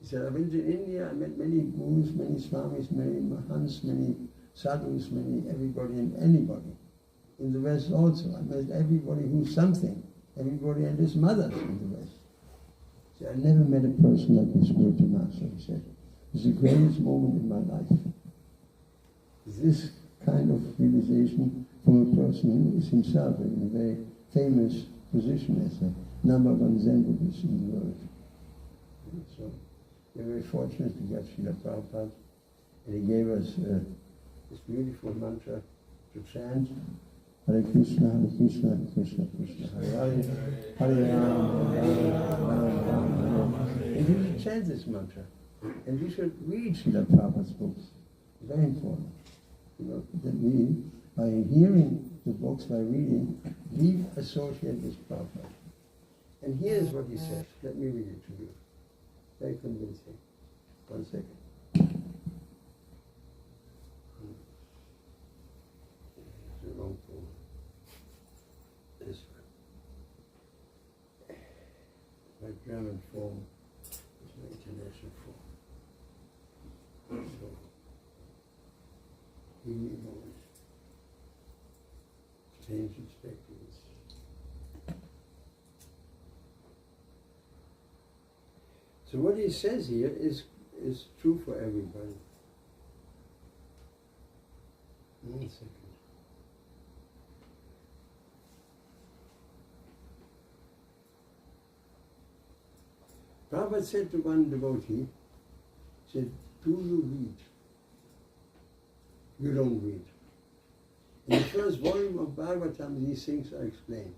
He said, I went to India, I met many gurus, many swamis, many mahants, many sadhus, many everybody and anybody. In the West also, I met everybody who's something, everybody and his mothers in the West. He said, I never met a person like the spiritual master, he said. It's the greatest moment in my life. This kind of realization from a person who is himself in a very famous position as the #1 Zen Buddhist in the world. So we're very fortunate to get Srila Prabhupada, and he gave us this beautiful mantra to chant. Hare Krishna, Hare Krishna, Hare Krishna, Krishna Hare Hare, Hare Rama, Hare Rama, Hare Rama. And we should chant this mantra. And we should read Srila Prabhupada's books. Very important. You know, that we, by hearing the books, by reading, we associate with Prabhupada. And here's what he says. Let me read it to you. Very convincing. 1 second. It's the wrong form. This one. My German form is my international form. So, give me a moment. Change perspectives. So what he says here is true for everybody. 1 second. Prabhupada said to one devotee, said, do you read? You don't read. In the first volume of Bhagavatam, these things are explained.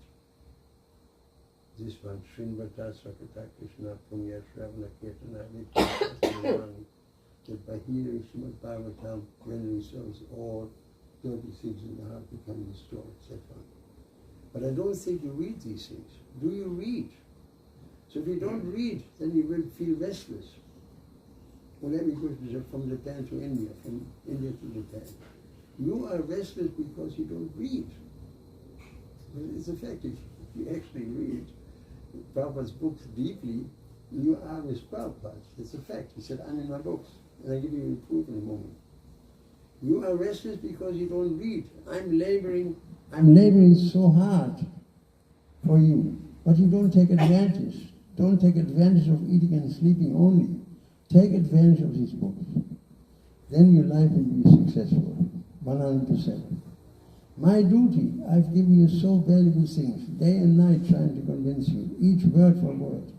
This one, Srinvata Sakata Krishna Punya Shravana Kirtana Vichara, that by hearing Srimad Bhagavatam, when souls, all dirty things in the heart become destroyed, etc. But I don't think you read these things. Do you read? So if you don't read, then you will feel restless. Whenever you go from Japan to India, from India to Japan, you are restless because you don't read. It's a fact. If you actually read Prabhupada's books deeply, you are with Prabhupada. It's a fact. He said, I'm in my books, and I give you proof in a moment. You are restless because you don't read. I'm laboring so hard for you, but you don't take advantage. Don't take advantage of eating and sleeping only. Take advantage of these books. Then your life will be successful, 100%. My duty, I've given you so valuable things, day and night trying to convince you, each word for word.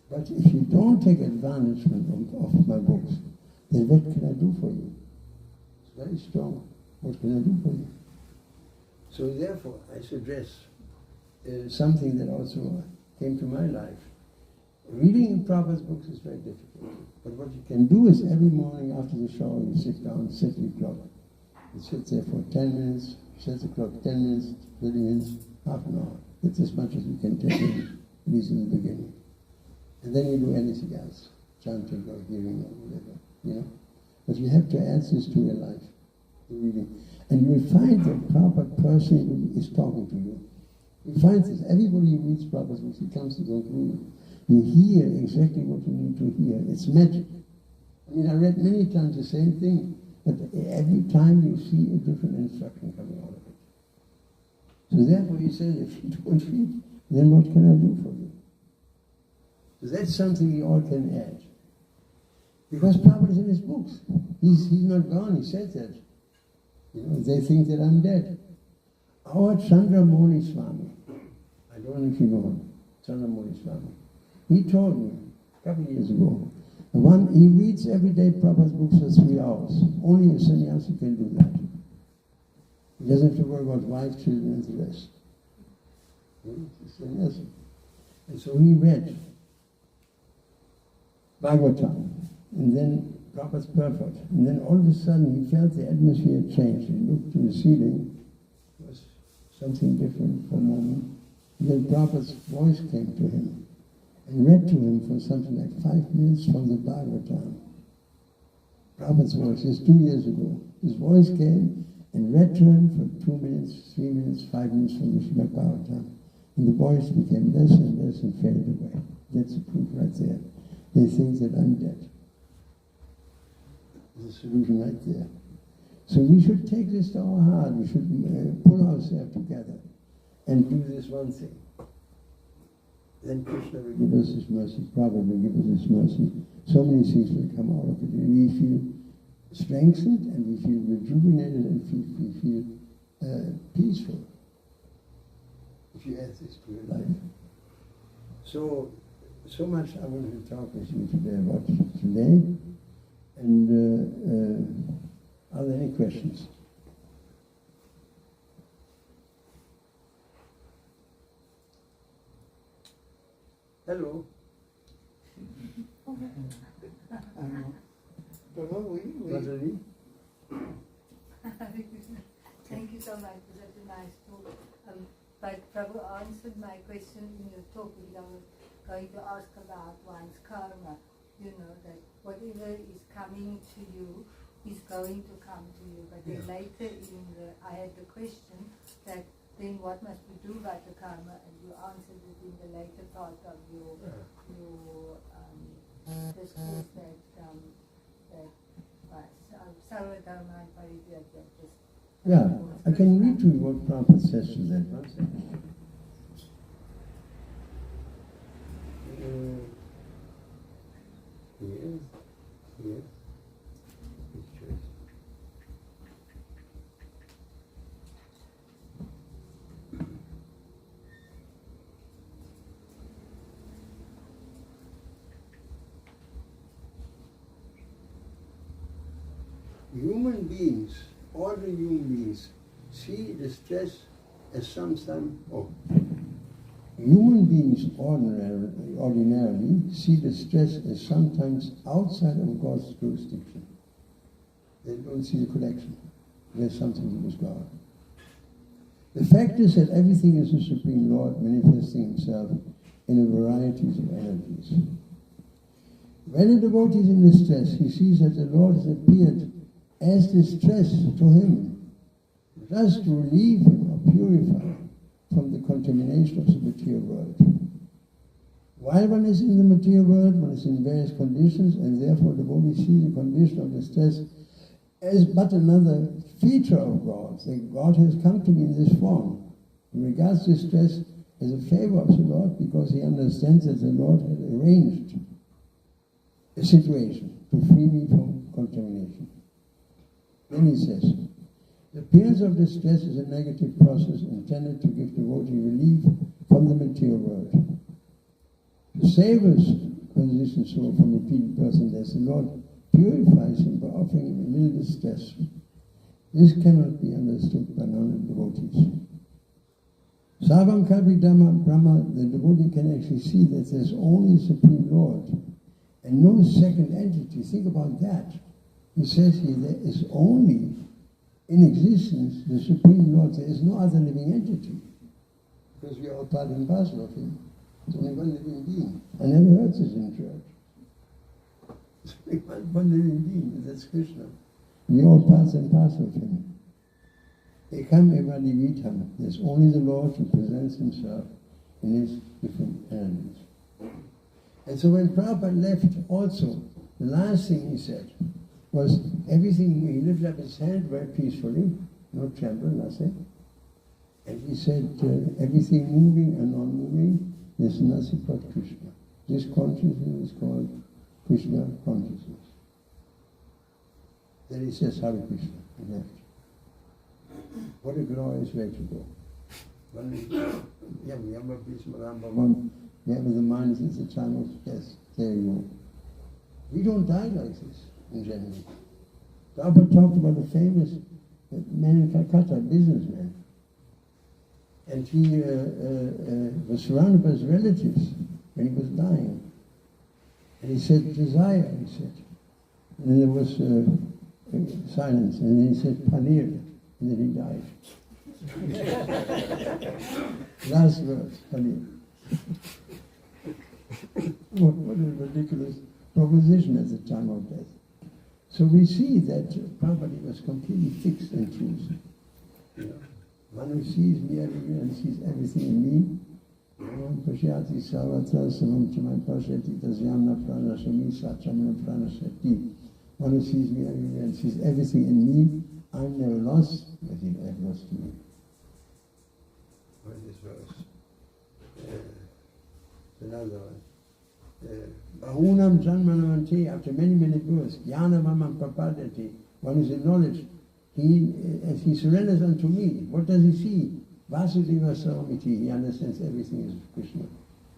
But if you don't take advantage of my books, then what can I do for you? It's very strong. What can I do for you? So therefore, I suggest something that also came to my life. Reading Prabhupada's books is very difficult. But what you can do is every morning after the shower, you sit down, set the clock. You sit there for 10 minutes, set the clock 10 minutes, 30 minutes, half an hour. That's as much as you can take in, at least in the beginning. And then you do anything else, chanting or hearing or whatever, you know. But you have to add this to your life, the reading. And you will find that Prabhupada person is talking to you. You find this, everybody who reads Prabhupada's books, he comes to the conclusion. You hear exactly what you need to hear. It's magic. I mean, I read many times the same thing, but every time you see a different instruction coming out of it. So therefore he says, if you don't read, then what can I do for you? So that's something we all can add. Because Prabhupada is in his books. He's not gone, he said that. You know, they think that I'm dead. Our Chandramani Swami, I don't know if you know him, Chandramani Swami, he told me a couple of years ago, he reads every day Prabhupada's books for 3 hours. Only a sannyasi can do that. He doesn't have to worry about wife, children, and the rest. He's a sannyasi. And so he read Bhagavatam, and then Prabhupada's purport. And then all of a sudden he felt the atmosphere change. He looked to the ceiling, it was something different for a moment. And then Prabhupada's voice came to him and read to him for something like 5 minutes from the Bhagavatam. Prabhupada's voice, this 2 years ago. His voice came and read to him for 2 minutes, 3 minutes, 5 minutes from the Srimad Bhagavatam. And the voice became less and less and faded away. That's the proof right there. They think that I'm dead. There's a solution right there. So we should take this to our heart. We should pull ourselves together and do this one thing. Then Krishna will give us His mercy, Prabhu will give us His mercy. So many things will come out of it. And we feel strengthened and we feel rejuvenated and we feel peaceful. If you add this to your life. So much I wanted to talk with you today about today. And are there any questions? Hello. Prabhu, Thank you so much for such a nice talk. But Prabhu answered my question in your talk because I was going to ask about one's karma. You know, that whatever is coming to you is going to come to you. But then later I had the question that then what must we do about the karma? And you answered it in the later part of your discourse that Sarva Dharma and Parijatya. Yeah, I can read to you what Prabhupada says to that. One second. Here. Pictures. human beings, ordinary human beings, see distress as human beings ordinarily see distress as sometimes outside of God's jurisdiction. They don't see the connection. There's something to do with God. The fact is that everything is the Supreme Lord manifesting himself in a variety of energies. When a devotee is in distress, he sees that the Lord has appeared as distress to him, just to relieve him or purify him from the contamination of the material world. While one is in the material world, one is in various conditions, and therefore the devotee sees the condition of distress as but another feature of God, that God has come to me in this form. He regards distress as a favor of the Lord because he understands that the Lord has arranged a situation to free me from contamination. Then he says, the appearance of distress is a negative process intended to give devotee relief from the material world. To save his conditioned soul from repeated birth and death, the Lord purifies him by offering him a little distress. This cannot be understood by non-devotees. Sarvam Kalpi Dhamma Brahma, the devotee can actually see that there's only the Supreme Lord and no second entity. Think about that. He says here there is only in existence the Supreme Lord. There is no other living entity. Because we are all part and parcel of him. There's only one living being. I never heard this in church. There's only one living being, and that's Krishna. We all part and parcel of him. Ekam eva divitam. There's only the Lord who presents himself in his different elements. And so when Prabhupada left also, the last thing he said was everything, he lifted up his hand very peacefully, no tremble, nothing. And he said, everything moving and non-moving, there's nothing but Krishna. This consciousness is called Krishna consciousness. Then he says, Hare Krishna, and left. What a glorious way to go. Whenever the mind is at the time of death, there you go. We don't die like this, in general. Prabhupada talked about a famous man in Calcutta, a businessman. And he was surrounded by his relatives when he was dying. And he said, desire, he said. And then there was silence, and then he said, paneer, and then he died. Last words, paneer. What a ridiculous proposition at the time of death. So we see that Prabhupada was completely fixed in truth. You know, one who sees me everywhere and sees everything in me. Pashyati Savatra Samam Chamai Pashyati Tasyamna Pranashami Satchamana Pranashati. One who sees me everywhere and sees everything in me, I'm never lost, but he never lost me. What is this verse? Another one. Bahunam Janmanavanti, after many, many births, Jnana Mamam Papadati, one is in knowledge, as he surrenders unto me, what does he see? Vasudeva Samiti, he understands everything is Krishna,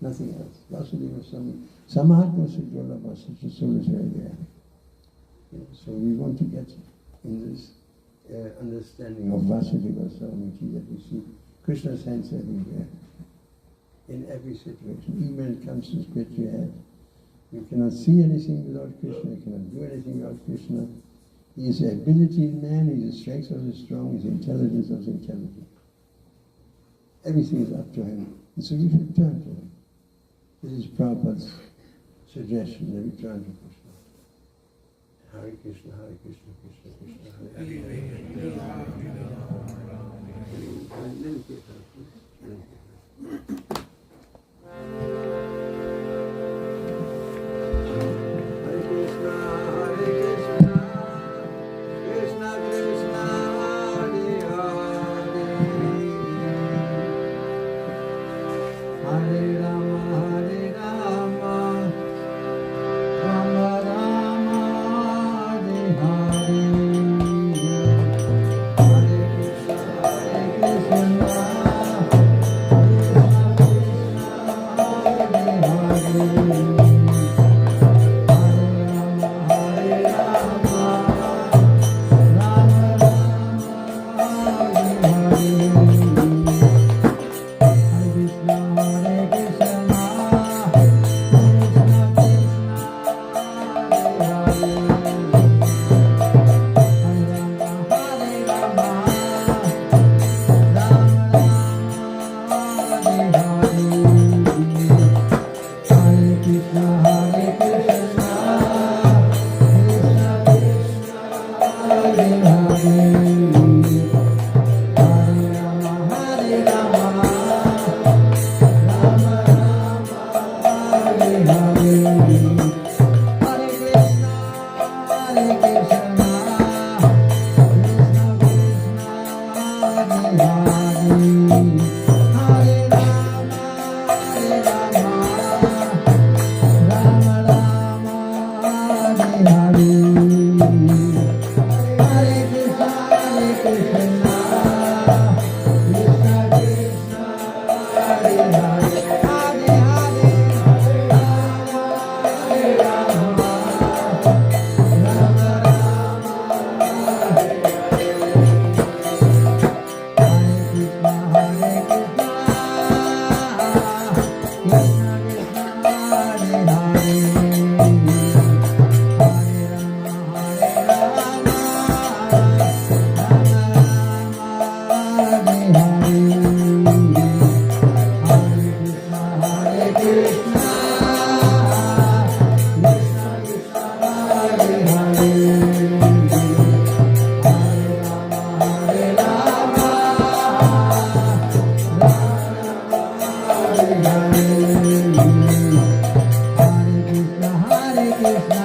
nothing else. Vasudeva Samiti. Samahatma Sujolabha, such a soul is very there. Yeah, so we want to get in this understanding of Vasudeva Samiti, that we see Krishna's hands everywhere, in every situation. Even when it comes to spiritual head, you cannot see anything without Krishna, you cannot do anything without Krishna. He is the ability in man, he is the strength of the strong, he is the intelligence of the intelligent. Everything is up to him. And so we should turn to him. This is Prabhupada's suggestion that we turn to Krishna. Hare Krishna, Hare Krishna, Krishna Krishna, Hare Hare. Krishna Hare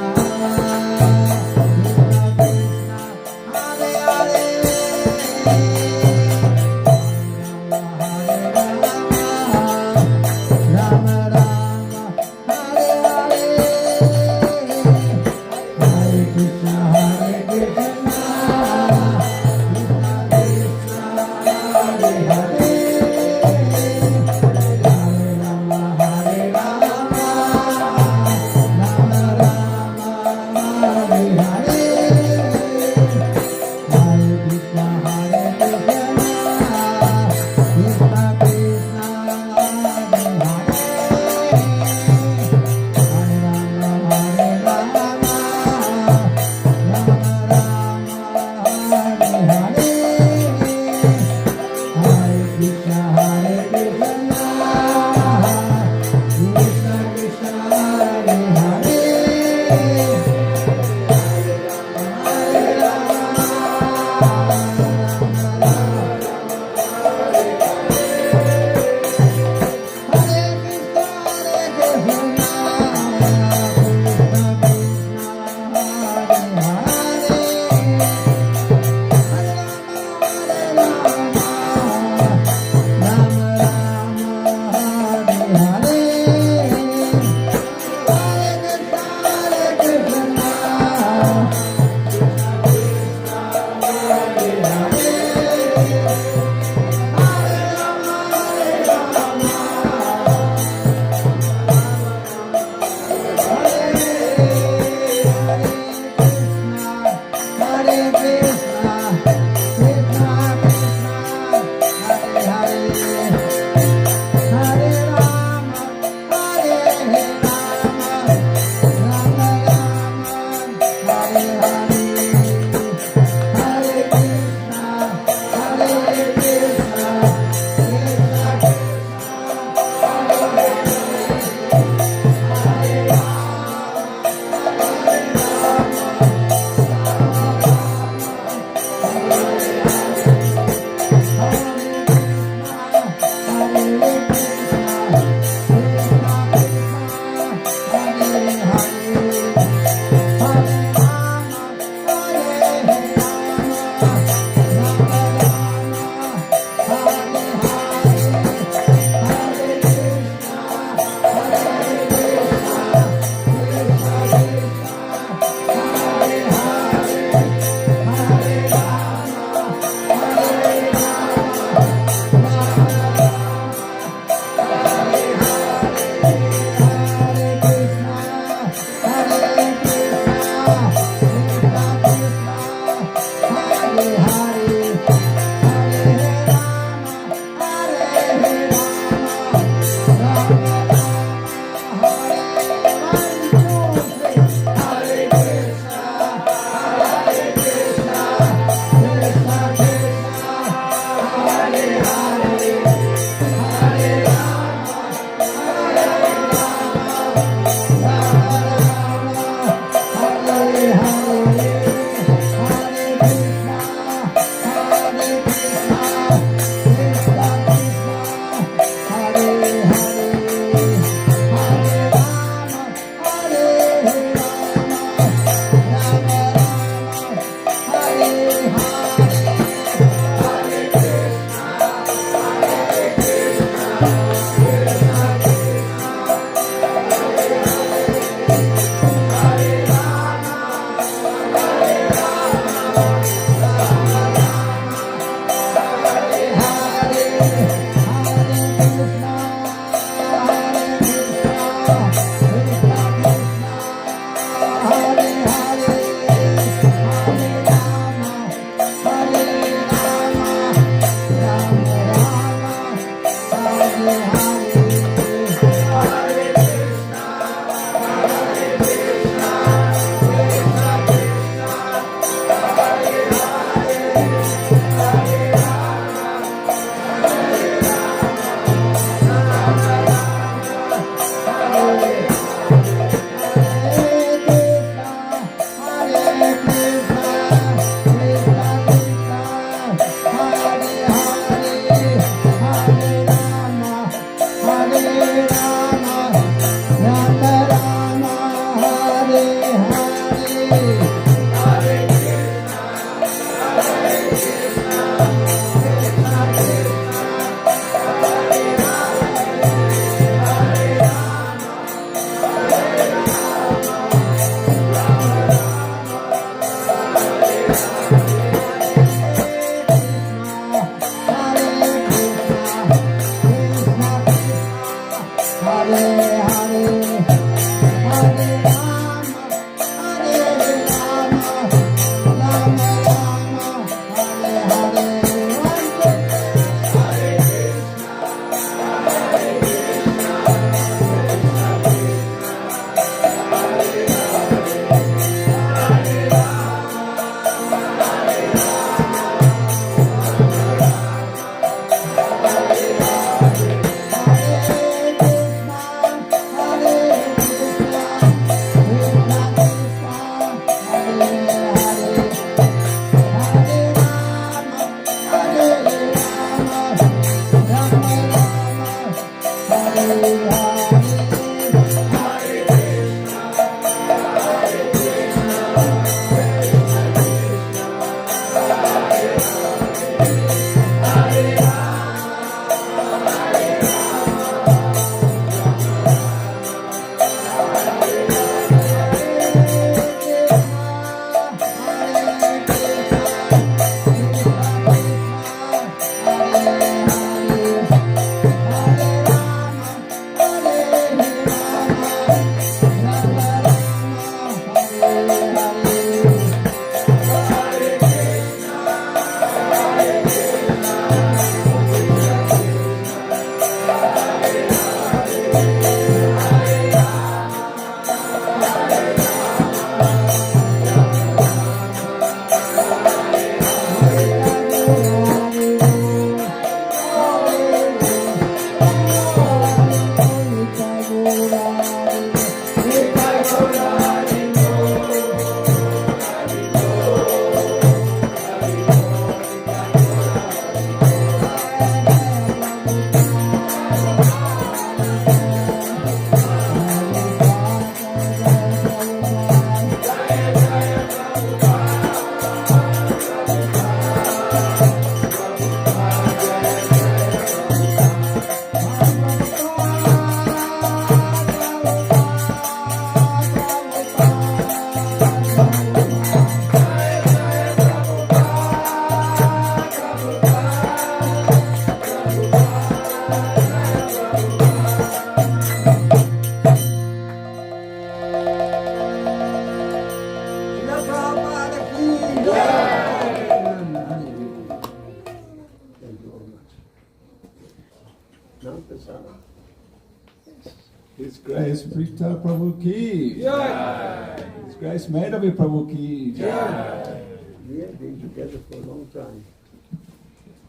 His Grace Prithu Prabhu ki Jai. His Grace Medhavi Prabhu ki Jai. We have been together for a long time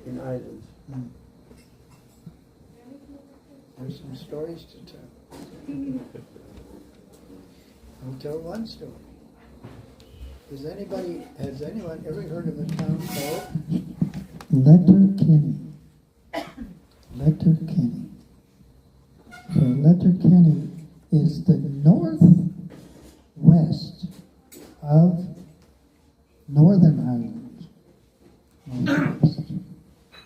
in Ireland. There's some stories to tell. I'll tell one story. Has anyone ever heard of a town called Letterkenny? Letterkenny. So Letterkenny is the northwest of Northern Ireland. Northwest.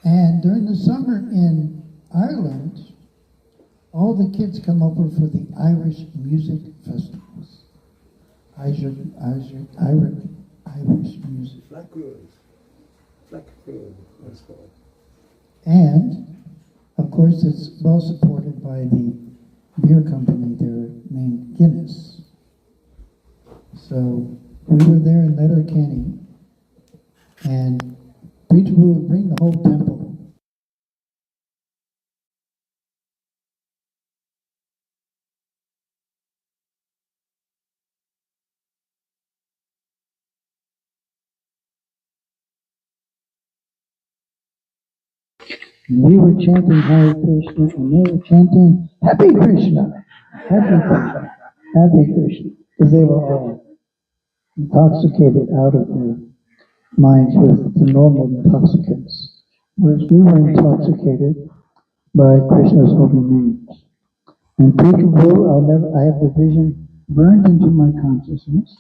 And during the summer in Ireland, all the kids come over for the Irish music festivals. Irish music. Blackwood, that's called. And, of course, it's well supported by the beer company there named Guinness. So we were there in Letterkenny, and Prithu would bring the whole temple. We were chanting Hare Krishna, and they were chanting Happy Krishna, Happy Krishna, Happy Krishna, because they were all intoxicated out of their minds with the normal intoxicants, whereas we were intoxicated by Krishna's holy names. And Prithu, I have the vision burned into my consciousness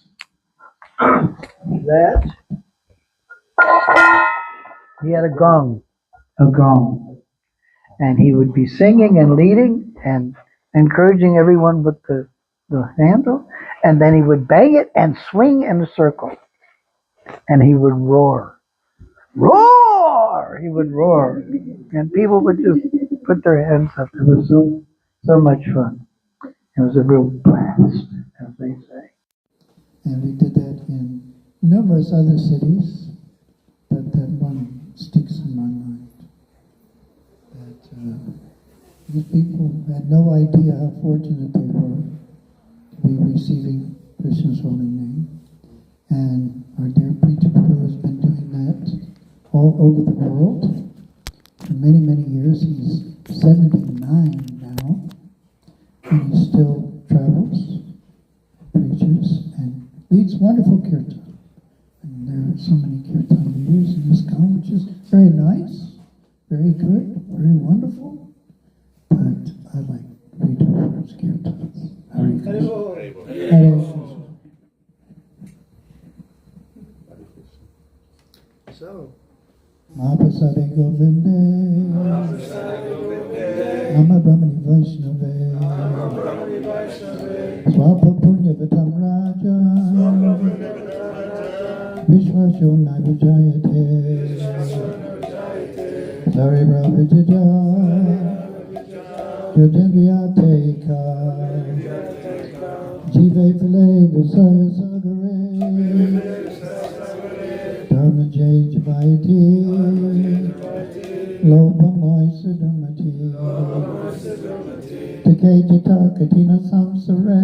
that he had a gong, and he would be singing and leading and encouraging everyone with the handle, and then he would bang it and swing in a circle, and he would roar. He would roar, and people would just put their hands up. It was so much fun. It was a real blast, as they say. And we did that in numerous other cities, but that one sticks in my mind. That these people had no idea how fortunate they were to be receiving Krishna's holy name. And our dear Prithu has been doing that all over the world for many, many years. He's 79 now, and he still travels, preaches, and leads wonderful kirtan. And there are so many kirtan leaders in this town, which is very nice, very good, very wonderful. But I like Prithu's kirtans. Hare Krishna. Hare Krishna. so. Mahapasade Govinde, Nama Brahmani Vaishnave, Swapa Punya Vitam Raja, Vishwasho Naivajayate, Sari Brahvijaya, Jajendriyateka, Jive Pile Visaya Sagare, Dharma Jai Javayati, Lopamoy Sudhamati, Takejata Katina Samsare,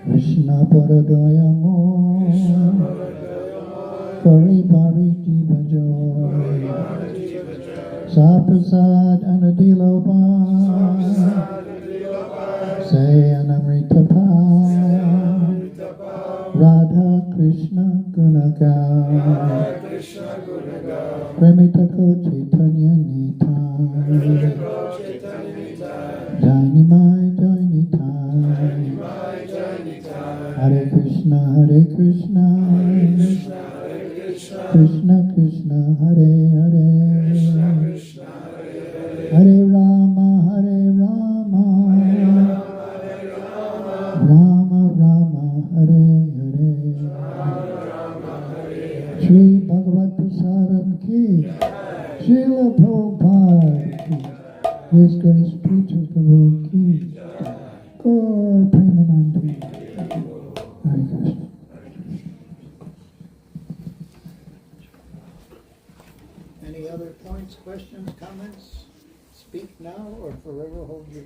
Krishna Paradoya Mo, Kari Bari Jiva Joy, Saprasad Anadilopa, Say Anamrita Pa, Radha Krishna Gunaga, Premitako Chaitanya Nitai, Jaini Mai Jaini Tai, Hare Krishna Krishna Krishna Hare Hare, Hare Rama Rama Rama Hare Hare. Shri Bhagavad Prasadam Ki, Srila Prabhupada Ki, His Grace Prithu Prabhu Ki, Gaur Premanandi. Hare Krishna. Any other points, questions, comments? Speak now or forever hold your